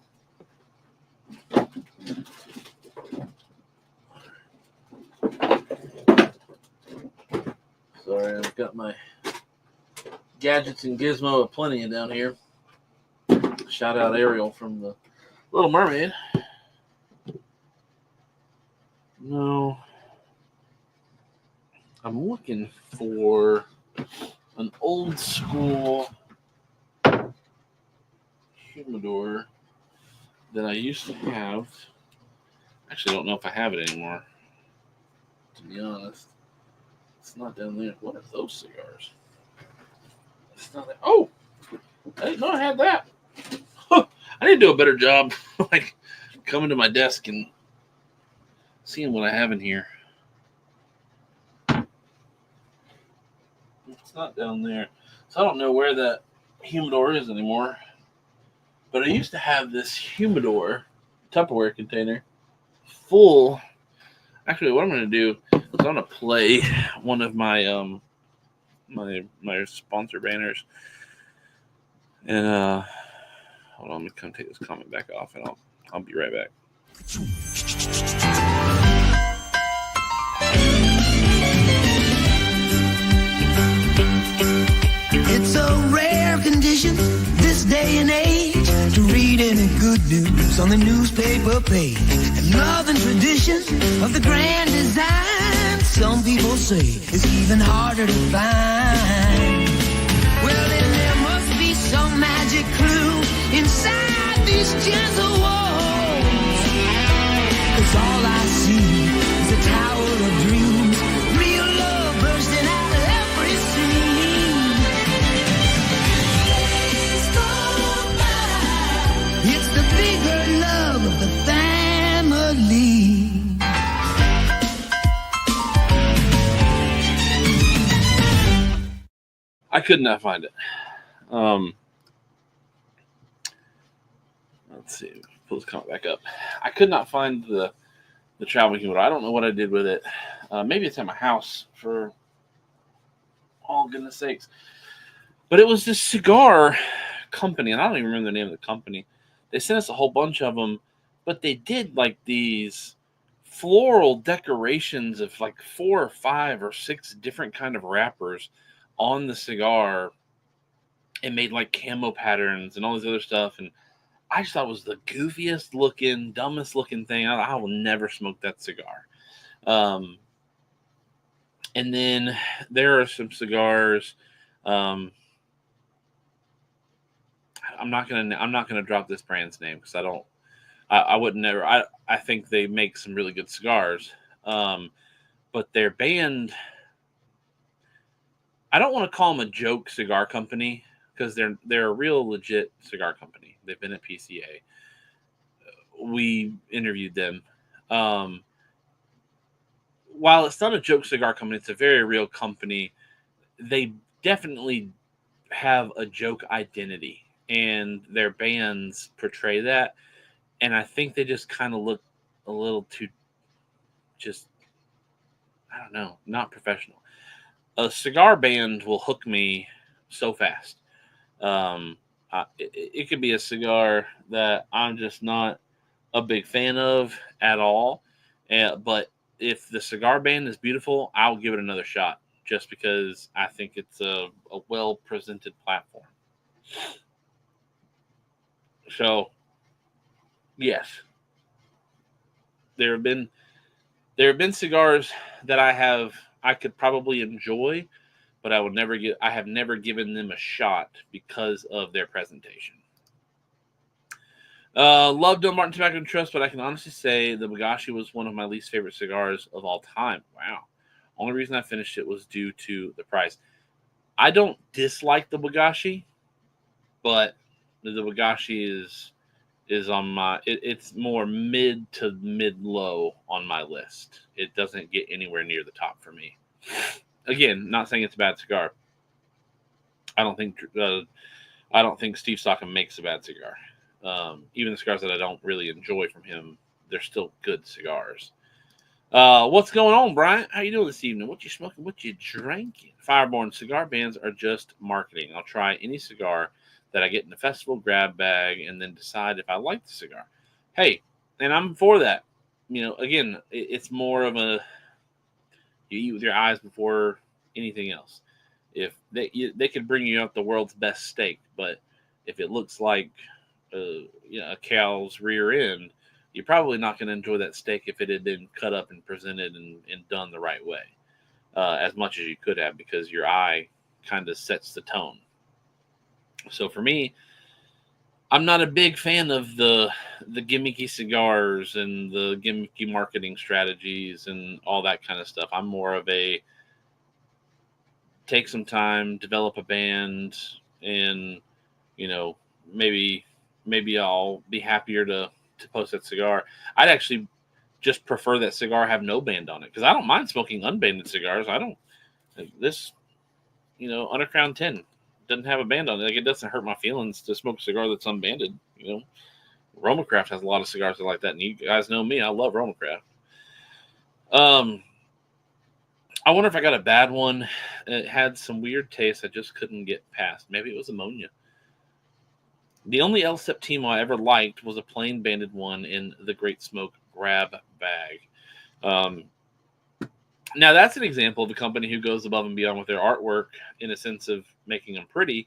Sorry, I've got my gadgets and gizmo aplenty down here. Shout out Ariel from the Little Mermaid. No, I'm looking for an old school humidor that I used to have. Actually, I don't know if I have it anymore. To be honest, it's not down there. What are those cigars? It's not there. Oh, I didn't know I had that. Huh, I need to do a better job, like coming to my desk and seeing what I have in here. It's not down there, so I don't know where that humidor is anymore. But I used to have this humidor Tupperware container full. Actually, what I'm going to do is I'm going to play one of my my sponsor banners, and hold on, let me come take this comment back off, and I'll be right back. It's a rare condition this day and age to read any good news on the newspaper page. And love and tradition of the grand design, some people say it's even harder to find. Well, then there must be some magic clue inside these gentle walls. 'Cause all I see is a tower of dreams, real love bursting out of every seam. It's the bigger love of the family. I could not find it. Let's see. Pull this comment back up. I could not find the traveling humidor. I don't know what I did with it. Maybe it's at my house, for all goodness sakes. But it was this cigar company, and I don't even remember the name of the company. They sent us a whole bunch of them, but they did like these floral decorations of like 4 or 5 or 6 different kind of wrappers on the cigar, and made like camo patterns and all this other stuff. And I just thought it was the goofiest looking, dumbest looking thing. I will never smoke that cigar. And then there are some cigars. I'm not gonna drop this brand's name because I would never. I think they make some really good cigars, but their band. I don't want to call them a joke cigar company because they're a real legit cigar company. They've been at PCA. We interviewed them. While it's not a joke cigar company, it's a very real company. They definitely have a joke identity, and their bands portray that. And I think they just kind of look a little too, just, I don't know, not professional. A cigar band will hook me so fast. It could be a cigar that I'm just not a big fan of at all. But if the cigar band is beautiful, I'll give it another shot just because I think it's a well presented platform. So, yes, there have been cigars that I could probably enjoy, but I have never given them a shot because of their presentation. Love Dunbarton Tobacco and Trust, but I can honestly say the Bagashi was one of my least favorite cigars of all time. Wow. Only reason I finished it was due to the price. I don't dislike the Wagashi, but the Wagashi is on my it's more mid to mid low on my list. It doesn't get anywhere near the top for me. Again, not saying it's a bad cigar. I don't think I don't think Steve Stockham makes a bad cigar. Even the cigars that I don't really enjoy from him, they're still good cigars. What's going on, Brian? How you doing this evening? What you smoking? What you drinking? Fireborn cigar bands are just marketing. I'll try any cigar that I get in the festival grab bag and then decide if I like the cigar. Hey, and I'm for that. Again, it's more of a you eat with your eyes before anything else. If they could bring you out the world's best steak, but if it looks like a cow's rear end, you're probably not going to enjoy that steak if it had been cut up and presented and done the right way, as much as you could have, because your eye kind of sets the tone. So for me, I'm not a big fan of the gimmicky cigars and the gimmicky marketing strategies and all that kind of stuff. I'm more of a take some time, develop a band, and maybe I'll be happier to post that cigar. I'd actually just prefer that cigar have no band on it, because I don't mind smoking unbanded cigars. I don't this Undercrown 10 doesn't have a band on it. Like, it doesn't hurt my feelings to smoke a cigar that's unbanded. Romacraft has a lot of cigars that are like that, and you guys know me, I love Romacraft. I wonder if I got a bad one. It had some weird taste I just couldn't get past. Maybe it was ammonia. The only El Septimo I ever liked was a plain banded one in the Great Smoke grab bag. Now, that's an example of a company who goes above and beyond with their artwork in a sense of making them pretty,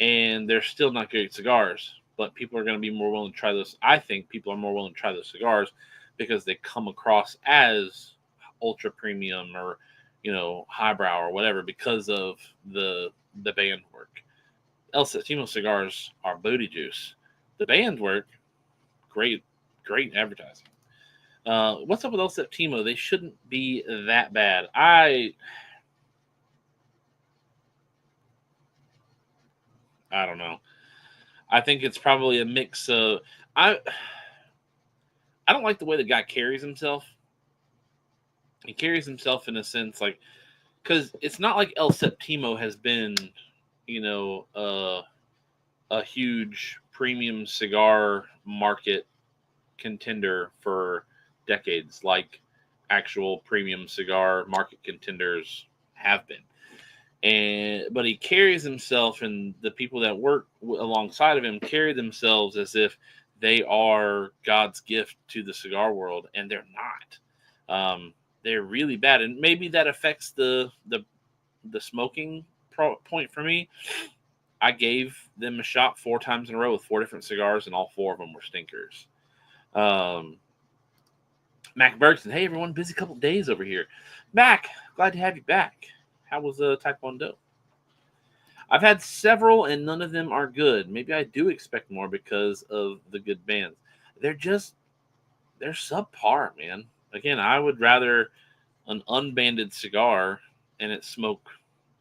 and they're still not great cigars. But people are going to be more willing to try those. I think people are more willing to try those cigars because they come across as ultra premium or highbrow or whatever because of the band work. El Septimo cigars are booty juice. The band work, great advertising. What's up with El Septimo? They shouldn't be that bad. I don't know. I think it's probably a mix of I don't like the way the guy carries himself. He carries himself in a sense like, because it's not like El Septimo has been, a huge premium cigar market contender for decades, like actual premium cigar market contenders have been. But he carries himself, and the people that work alongside of him carry themselves as if they are God's gift to the cigar world, and they're not. They're really bad, and maybe that affects the smoking point for me. I gave them a shot 4 times in a row with 4 different cigars, and all 4 of them were stinkers. Mac Bergson, hey everyone, busy couple days over here. Mac, glad to have you back. How was Taekwondo? I've had several, and none of them are good. Maybe I do expect more because of the good bands. They're subpar, man. Again, I would rather an unbanded cigar and it smoke,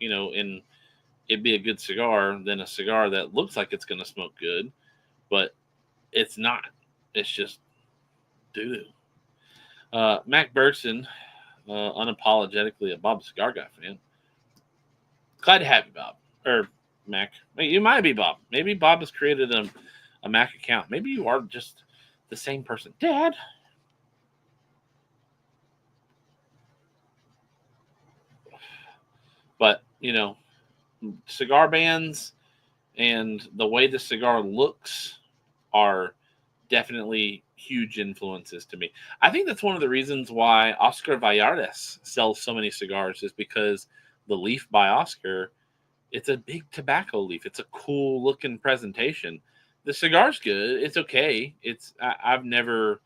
and it'd be a good cigar than a cigar that looks like it's going to smoke good, but it's not. It's just doo-doo. Mac Bergson, unapologetically a Bob Cigar Guy fan. Glad to have you, Bob. Or Mac. You might be Bob. Maybe Bob has created a Mac account. Maybe you are just the same person. Dad. But, cigar bands and the way the cigar looks are definitely huge influences to me. I think that's one of the reasons why Oscar Vallardes sells so many cigars, is because the leaf by Oscar, it's a big tobacco leaf. It's a cool looking presentation. The cigar's good. It's okay. I've never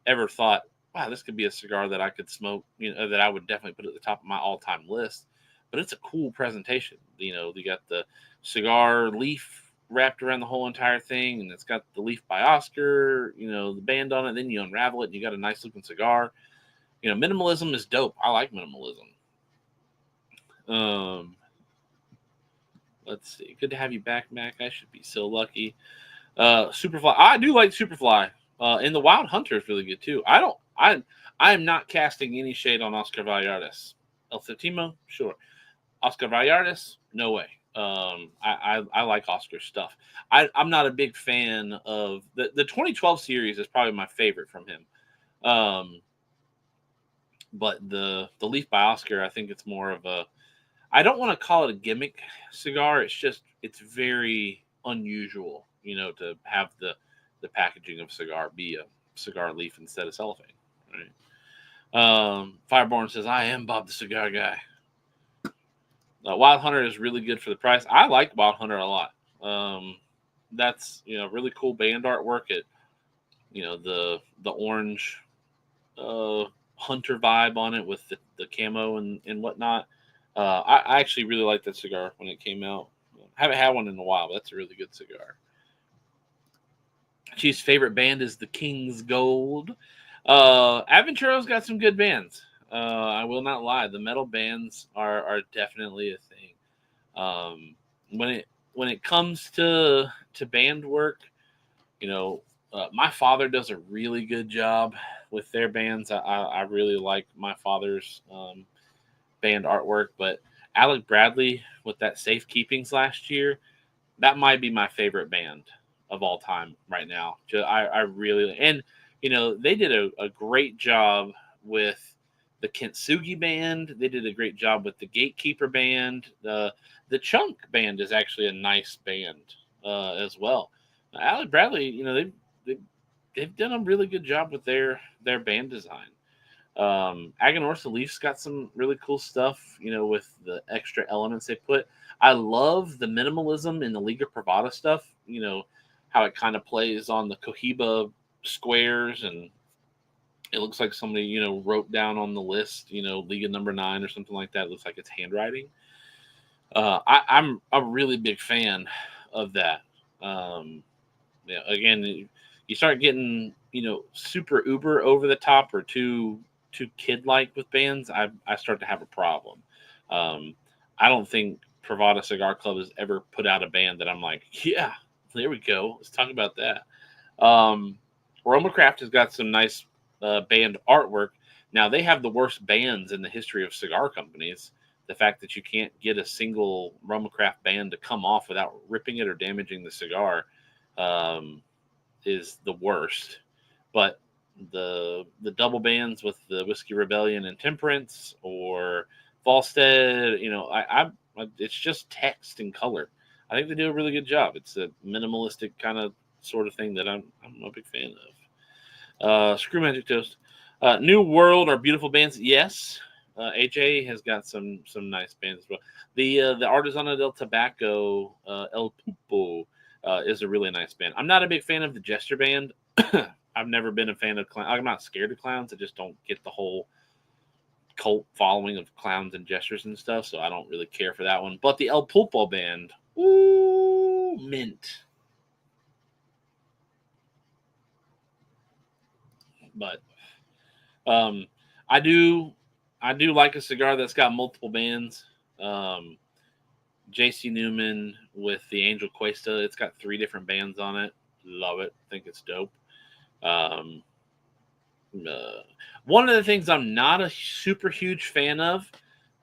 ever thought, wow, this could be a cigar that I could smoke, that I would definitely put at the top of my all-time list. But it's a cool presentation. You got the cigar leaf wrapped around the whole entire thing, and it's got the leaf by Oscar, the band on it. Then you unravel it, and you got a nice looking cigar. Minimalism is dope. I like minimalism. Um, let's see. Good to have you back, Mac. I should be so lucky. Superfly. I do like Superfly. And the Wild Hunter is really good too. I am not casting any shade on Oscar Vallartas. El Septimo, sure. Oscar Vallartas, no way. I like Oscar's stuff. I'm not a big fan of the 2012 series is probably my favorite from him. Um, but the Leaf by Oscar, I think it's more of a. I don't want to call it a gimmick cigar. It's very unusual, to have the packaging of cigar be a cigar leaf instead of cellophane. Right. Fireborn says, "I am Bob the Cigar Guy." Wild Hunter is really good for the price. I like Wild Hunter a lot. That's really cool band artwork. The orange hunter vibe on it with the camo and whatnot. I actually really liked that cigar when it came out. I haven't had one in a while, but that's a really good cigar. Chief's favorite band is the King's Gold. Aventuro's got some good bands. I will not lie. The metal bands are definitely a thing. When it comes to band work, my father does a really good job with their bands. I really like my father's band artwork, but Alec Bradley with that Safekeepings last year, that might be my favorite band of all time right now. I really, and they did a great job with the Kintsugi band. They did a great job with the Gatekeeper band. The Chunk band is actually a nice band as well. Alec Bradley, they've done a really good job with their band design. Aganorsa Leafs got some really cool stuff, with the extra elements they put. I love the minimalism in the Liga Privada stuff, how it kind of plays on the Cohiba squares, and it looks like somebody, wrote down on the list, Liga number 9 or something like that. It looks like it's handwriting. I'm a really big fan of that. Again, you start getting, super uber over the top or too kid like with bands, I start to have a problem. I don't think Pravada Cigar Club has ever put out a band that I'm like, yeah, there we go. Let's talk about that. Roma Craft has got some nice band artwork. Now, they have the worst bands in the history of cigar companies. The fact that you can't get a single Roma Craft band to come off without ripping it or damaging the cigar is the worst. But the double bands with the Whiskey Rebellion and Temperance or Volstead, it's just text and color. I think they do a really good job. It's a minimalistic kind of sort of thing that I'm a big fan of. Screw Magic Toast. New World are beautiful bands. Yes. AJ has got some nice bands as well. The Artesano del Tobacco, El Pupo, is a really nice band. I'm not a big fan of the Jester band. I've never been a fan of clowns. I'm not scared of clowns. I just don't get the whole cult following of clowns and jesters and stuff, so I don't really care for that one. But the El Pulpo band, ooh, mint. But I do like a cigar that's got multiple bands. JC Newman with the Angel Cuesta, it's got 3 different bands on it. Love it. Think it's dope. One of the things I'm not a super huge fan of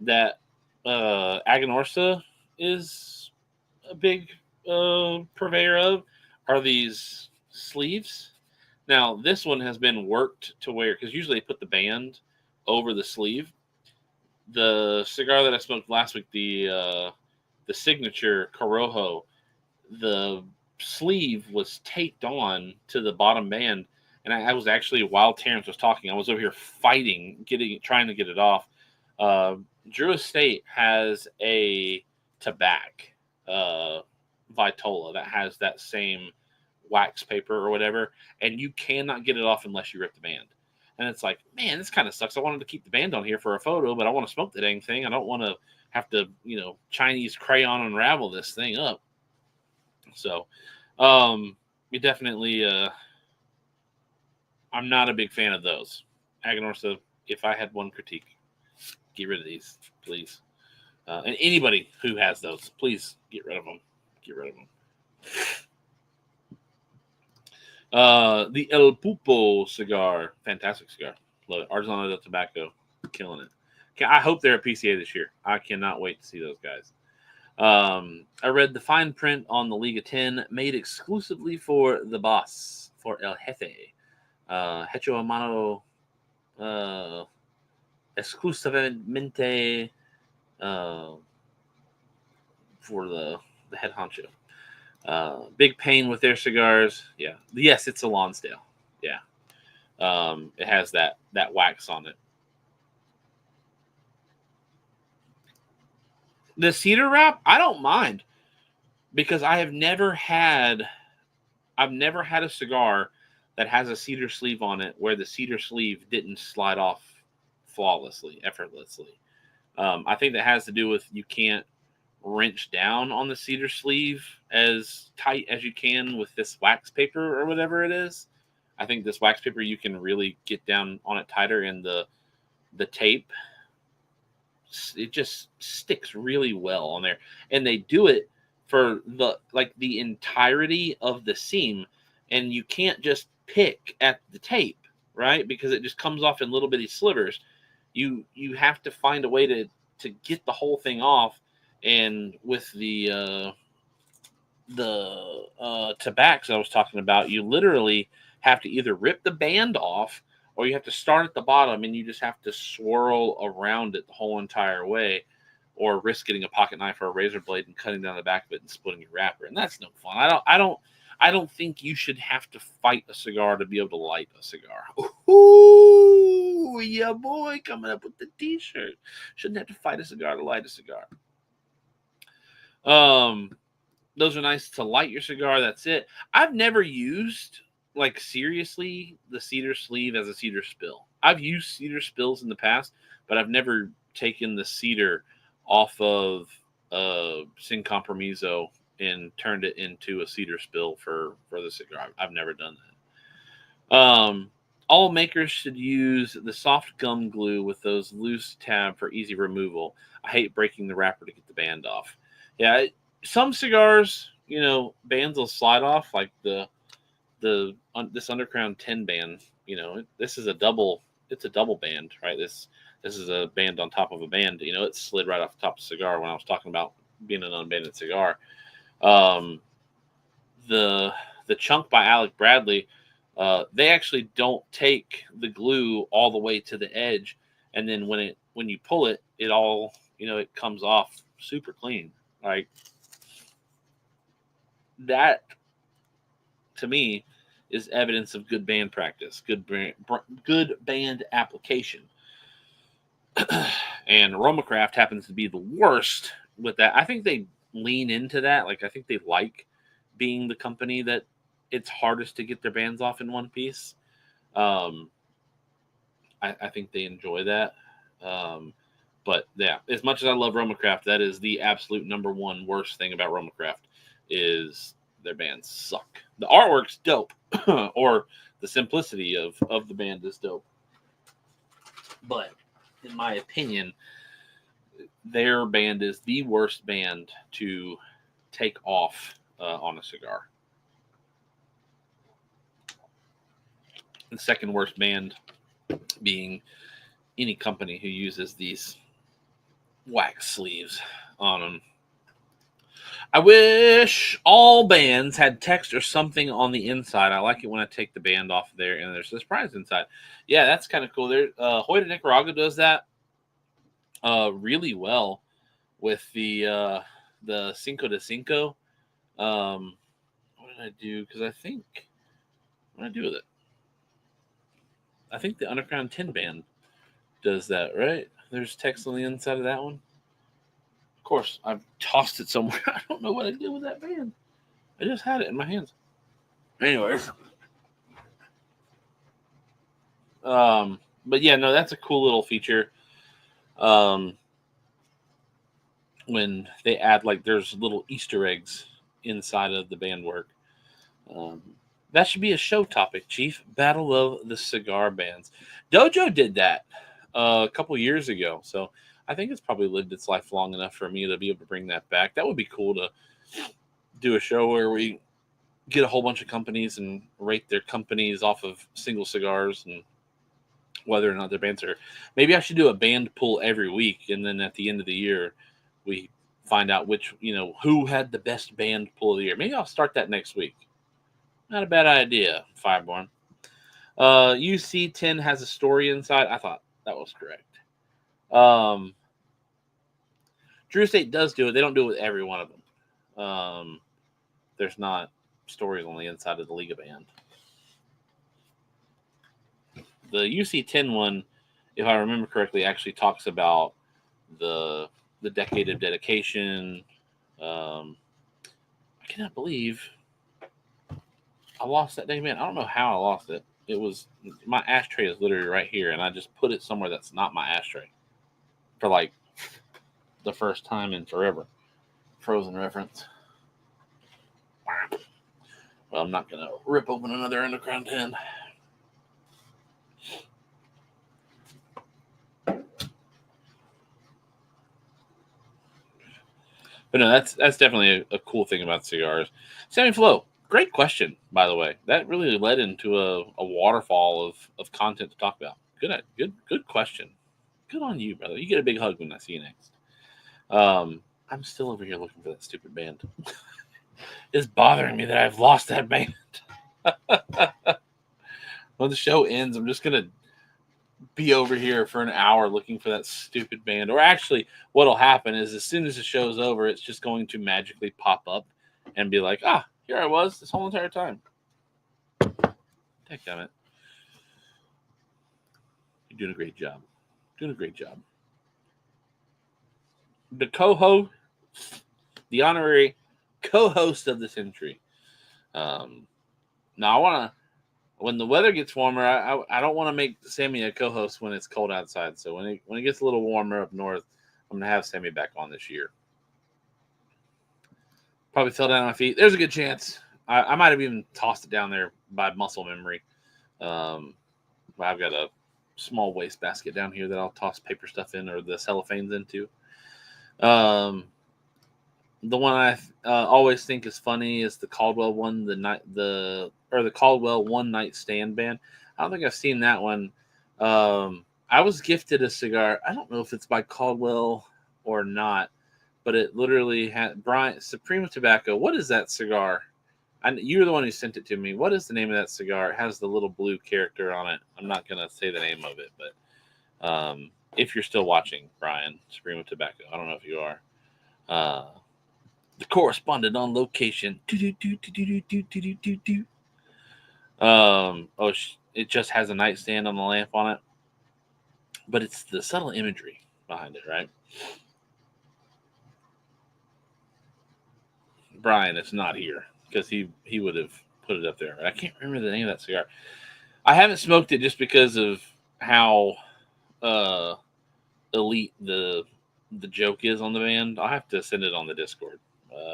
that Aganorsa is a big purveyor of are these sleeves. Now, this one has been worked to where, because usually they put the band over the sleeve. The cigar that I smoked last week, the signature Corojo, the sleeve was taped on to the bottom band. And I was actually, while Terrence was talking, I was over here fighting, trying to get it off. Drew Estate has a Tabac Vitola that has that same wax paper or whatever, and you cannot get it off unless you rip the band. And it's like, man, this kind of sucks. I wanted to keep the band on here for a photo, but I want to smoke the dang thing. I don't want to have to, Chinese crayon unravel this thing up. So, you definitely, I'm not a big fan of those. Aganorsa, if I had one critique, get rid of these, please. And anybody who has those, please get rid of them. Get rid of them. The El Pupo cigar, fantastic cigar. Love it. Artisanal del Tobacco, killing it. I hope they're at PCA this year. I cannot wait to see those guys. I read the fine print on the Liga 10, made exclusively for the boss, for El Jefe. Hecho a mano exclusivamente for the head honcho. Big pain with their cigars. Yeah. Yes, it's a Lonsdale. Yeah. It has that wax on it. The cedar wrap, I don't mind because I've never had a cigar that has a cedar sleeve on it where the cedar sleeve didn't slide off flawlessly, effortlessly. I think that has to do with you can't wrench down on the cedar sleeve as tight as you can with this wax paper or whatever it is. I think this wax paper you can really get down on it tighter, and the tape, it just sticks really well on there. And they do it for the entirety of the seam, and you can't just pick at the tape, right? Because it just comes off in little bitty slivers. You have to find a way to get the whole thing off. And with the tobacco I was talking about, you literally have to either rip the band off, or you have to start at the bottom and you just have to swirl around it the whole entire way, or risk getting a pocket knife or a razor blade and cutting down the back of it and splitting your wrapper. And that's no fun. I don't think you should have to fight a cigar to be able to light a cigar. Ooh, yeah, boy, coming up with the t-shirt. Shouldn't have to fight a cigar to light a cigar. Those are nice to light your cigar. That's it. I've never used, like, seriously, the cedar sleeve as a cedar spill. I've used cedar spills in the past, but I've never taken the cedar off of Sin Compromiso and turned it into a cedar spill for the cigar. I've never done that. All makers should use the soft gum glue with those loose tab for easy removal. I hate breaking the wrapper to get the band off. Yeah, some cigars, bands will slide off, like this Undercrown 10 band. This is a double. It's a double band, right? This is a band on top of a band. It slid right off the top of the cigar when I was talking about being an unbanded cigar. The Chunk by Alec Bradley, they actually don't take the glue all the way to the edge, and then when you pull it, it all it comes off super clean. Like, that to me is evidence of good band practice, good band application. And Aromacraft happens to be the worst with that. I think they lean into that. Like, I think they like being the company that it's hardest to get their bands off in one piece. I think they enjoy that. But yeah, as much as I love Romacraft, that is the absolute number one worst thing about Romacraft is their bands suck. The artwork's dope, or the simplicity of the band is dope. But in my opinion, their band is the worst band to take off on a cigar. The second worst band being any company who uses these wax sleeves on them. I wish all bands had text or something on the inside. I like it when I take the band off there and there's a surprise inside. Yeah, that's kind of cool. There, Hoy de Nicaragua does that really well with the Cinco de Cinco. What did I do? Because I think, what did I do with it? I think the Underground 10 band does that, right? There's text on the inside of that one. Of course, I've tossed it somewhere. I don't know what I did with that band. I just had it in my hands. Anyways. But yeah, no, that's a cool little feature. When they add, like, there's little Easter eggs inside of the band work. That should be a show topic, Chief. Battle of the Cigar Bands. Dojo did that a couple years ago. So I think it's probably lived its life long enough for me to be able to bring that back. That would be cool to do a show where we get a whole bunch of companies and rate their companies off of single cigars and whether or not their bands are. Maybe I should do a band pool every week, and then at the end of the year, we find out which, who had the best band pool of the year. Maybe I'll start that next week. Not a bad idea, Fireborn. UC10 has a story inside. I thought that was correct. Drew State does do it. They don't do it with every one of them. There's not stories on the inside of the Liga band. The UC10 one, if I remember correctly, actually talks about the decade of dedication. I cannot believe I lost that dang man. I don't know how I lost it. It was my ashtray is literally right here, and I just put it somewhere that's not my ashtray for like the first time in forever. Frozen reference. Well, I'm not gonna rip open another Underground 10. But no, that's definitely a cool thing about cigars. Sammy Flo, great question, by the way. That really led into a waterfall of content to talk about. Good question. Good on you, brother. You get a big hug when I see you next. I'm still over here looking for that stupid band. It's bothering me that I've lost that band. When the show ends, I'm just gonna be over here for an hour looking for that stupid band. Or actually, what'll happen is as soon as the show's over, it's just going to magically pop up and be like, here I was this whole entire time. Dadgummit. You're doing a great job. The co-host, the honorary co-host of the century. Now I want to, when the weather gets warmer, I don't want to make Sammy a co-host when it's cold outside. So when it gets a little warmer up north, I'm gonna have Sammy back on this year. Probably fell down on my feet. There's a good chance. I might have even tossed it down there by muscle memory. I've got a small wastebasket down here that I'll toss paper stuff in or the cellophanes into. The one I always think is funny is the Caldwell one, the Caldwell One Night Stand band. I don't think I've seen that one. I was gifted a cigar. I don't know if it's by Caldwell or not, but it literally had Brian Suprema Tobacco. What is that cigar? You're the one who sent it to me. What is the name of that cigar? It has the little blue character on it. I'm not gonna say the name of it, but if you're still watching, Brian Suprema Tobacco, I don't know if you are. The correspondent on location. It just has a nightstand on the lamp on it, but it's the subtle imagery behind it, right? Brian is not here because he would have put it up there. I can't remember the name of that cigar. I haven't smoked it just because of how elite the joke is on the band. I'll have to send it on the Discord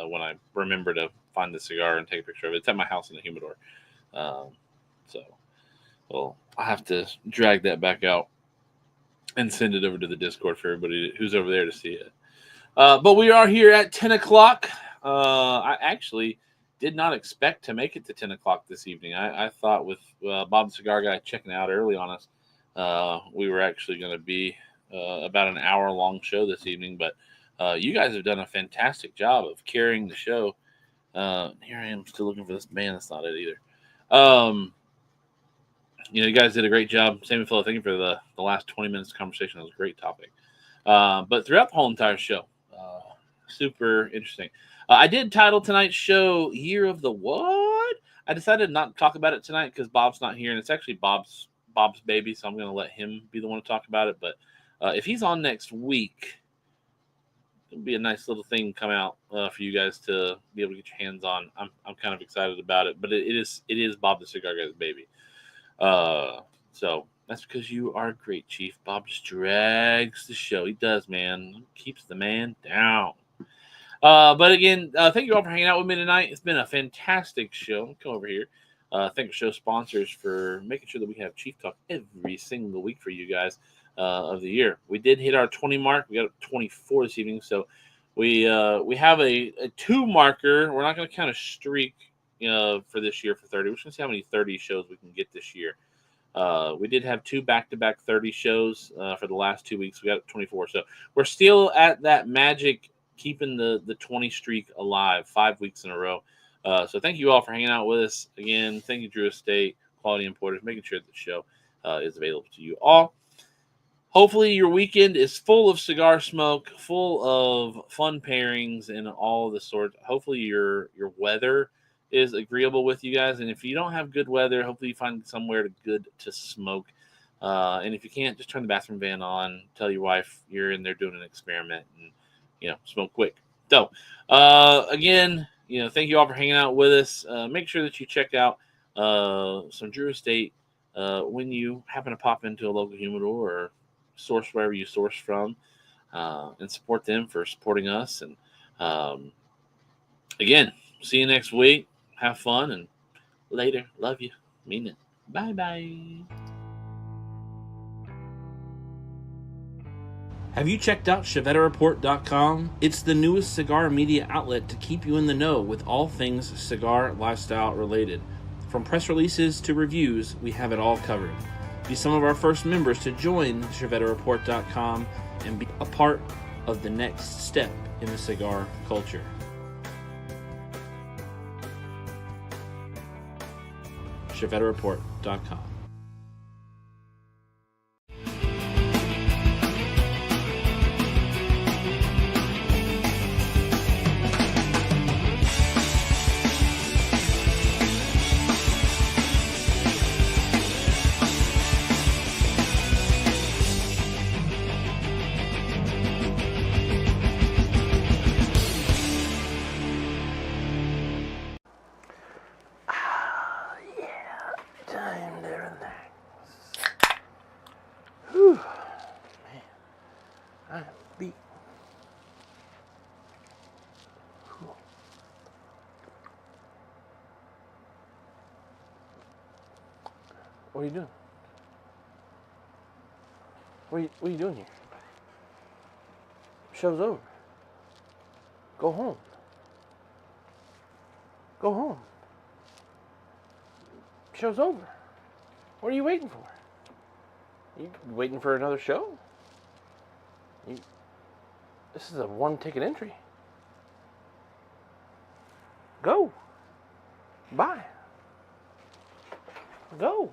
when I remember to find the cigar and take a picture of it. It's at my house in the humidor. I'll have to drag that back out and send it over to the Discord for everybody who's over there to see it. But we are here at 10 o'clock. I actually did not expect to make it to 10 o'clock this evening. I thought with Bob the Cigar Guy checking out early on us, we were actually going to be about an hour-long show this evening. But you guys have done a fantastic job of carrying the show. Here I am still looking for this band. That's not it either. You guys did a great job. Sammy Flo, thank you for the last 20 minutes of conversation. That was a great topic. But throughout the whole entire show, super interesting. I did title tonight's show Year of the What? I decided not to talk about it tonight because Bob's not here, and it's actually Bob's baby, so I'm going to let him be the one to talk about it. But if he's on next week, it'll be a nice little thing come out for you guys to be able to get your hands on. I'm kind of excited about it, but it is Bob the Cigar Guy's baby. So that's because you are great, Chief. Bob just drags the show. He does, man. Keeps the man down. But again, thank you all for hanging out with me tonight. It's been a fantastic show. Come over here. Thank the show sponsors for making sure that we have Chief Talk every single week for you guys. of the year. We did hit our 20 mark. We got 24 this evening, so we have a 2 marker. We're not going to count a streak for this year for 30. We're just going to see how many 30 shows we can get this year. We did have 2 back-to-back 30 shows for the last 2 weeks. We got 24, so we're still at that magic, keeping the 20 streak alive 5 weeks in a row. So thank you all for hanging out with us again. Thank you, Drew Estate, Quality Importers, making sure that the show is available to you all. Hopefully your weekend is full of cigar smoke, full of fun pairings and all of the sorts. Hopefully your weather is agreeable with you guys. And if you don't have good weather, hopefully you find somewhere good to smoke. And if you can't, just turn the bathroom fan on, tell your wife you're in there doing an experiment, and smoke quick. So again, thank you all for hanging out with us. Make sure that you check out some Drew Estate when you happen to pop into a local humidor or source wherever you source from, and support them for supporting us. And again, see you next week. Have fun, and later. Love you. Mean it. Bye-bye. Have you checked out whaaaaaaaat.com? It's the newest cigar media outlet to keep you in the know with all things cigar lifestyle related. From press releases to reviews, we have it all covered. Be some of our first members to join whaaaaaaaat.com and be a part of the next step in the cigar culture. whaaaaaaaat.com. Time to relax. Whew, man, I'm beat. Whew. What are you doing? What are you doing here? Show's over. Go home. Go home. Show's over. What are you waiting for? You waiting for another show? This is a 1-ticket entry. Go. Bye. Go.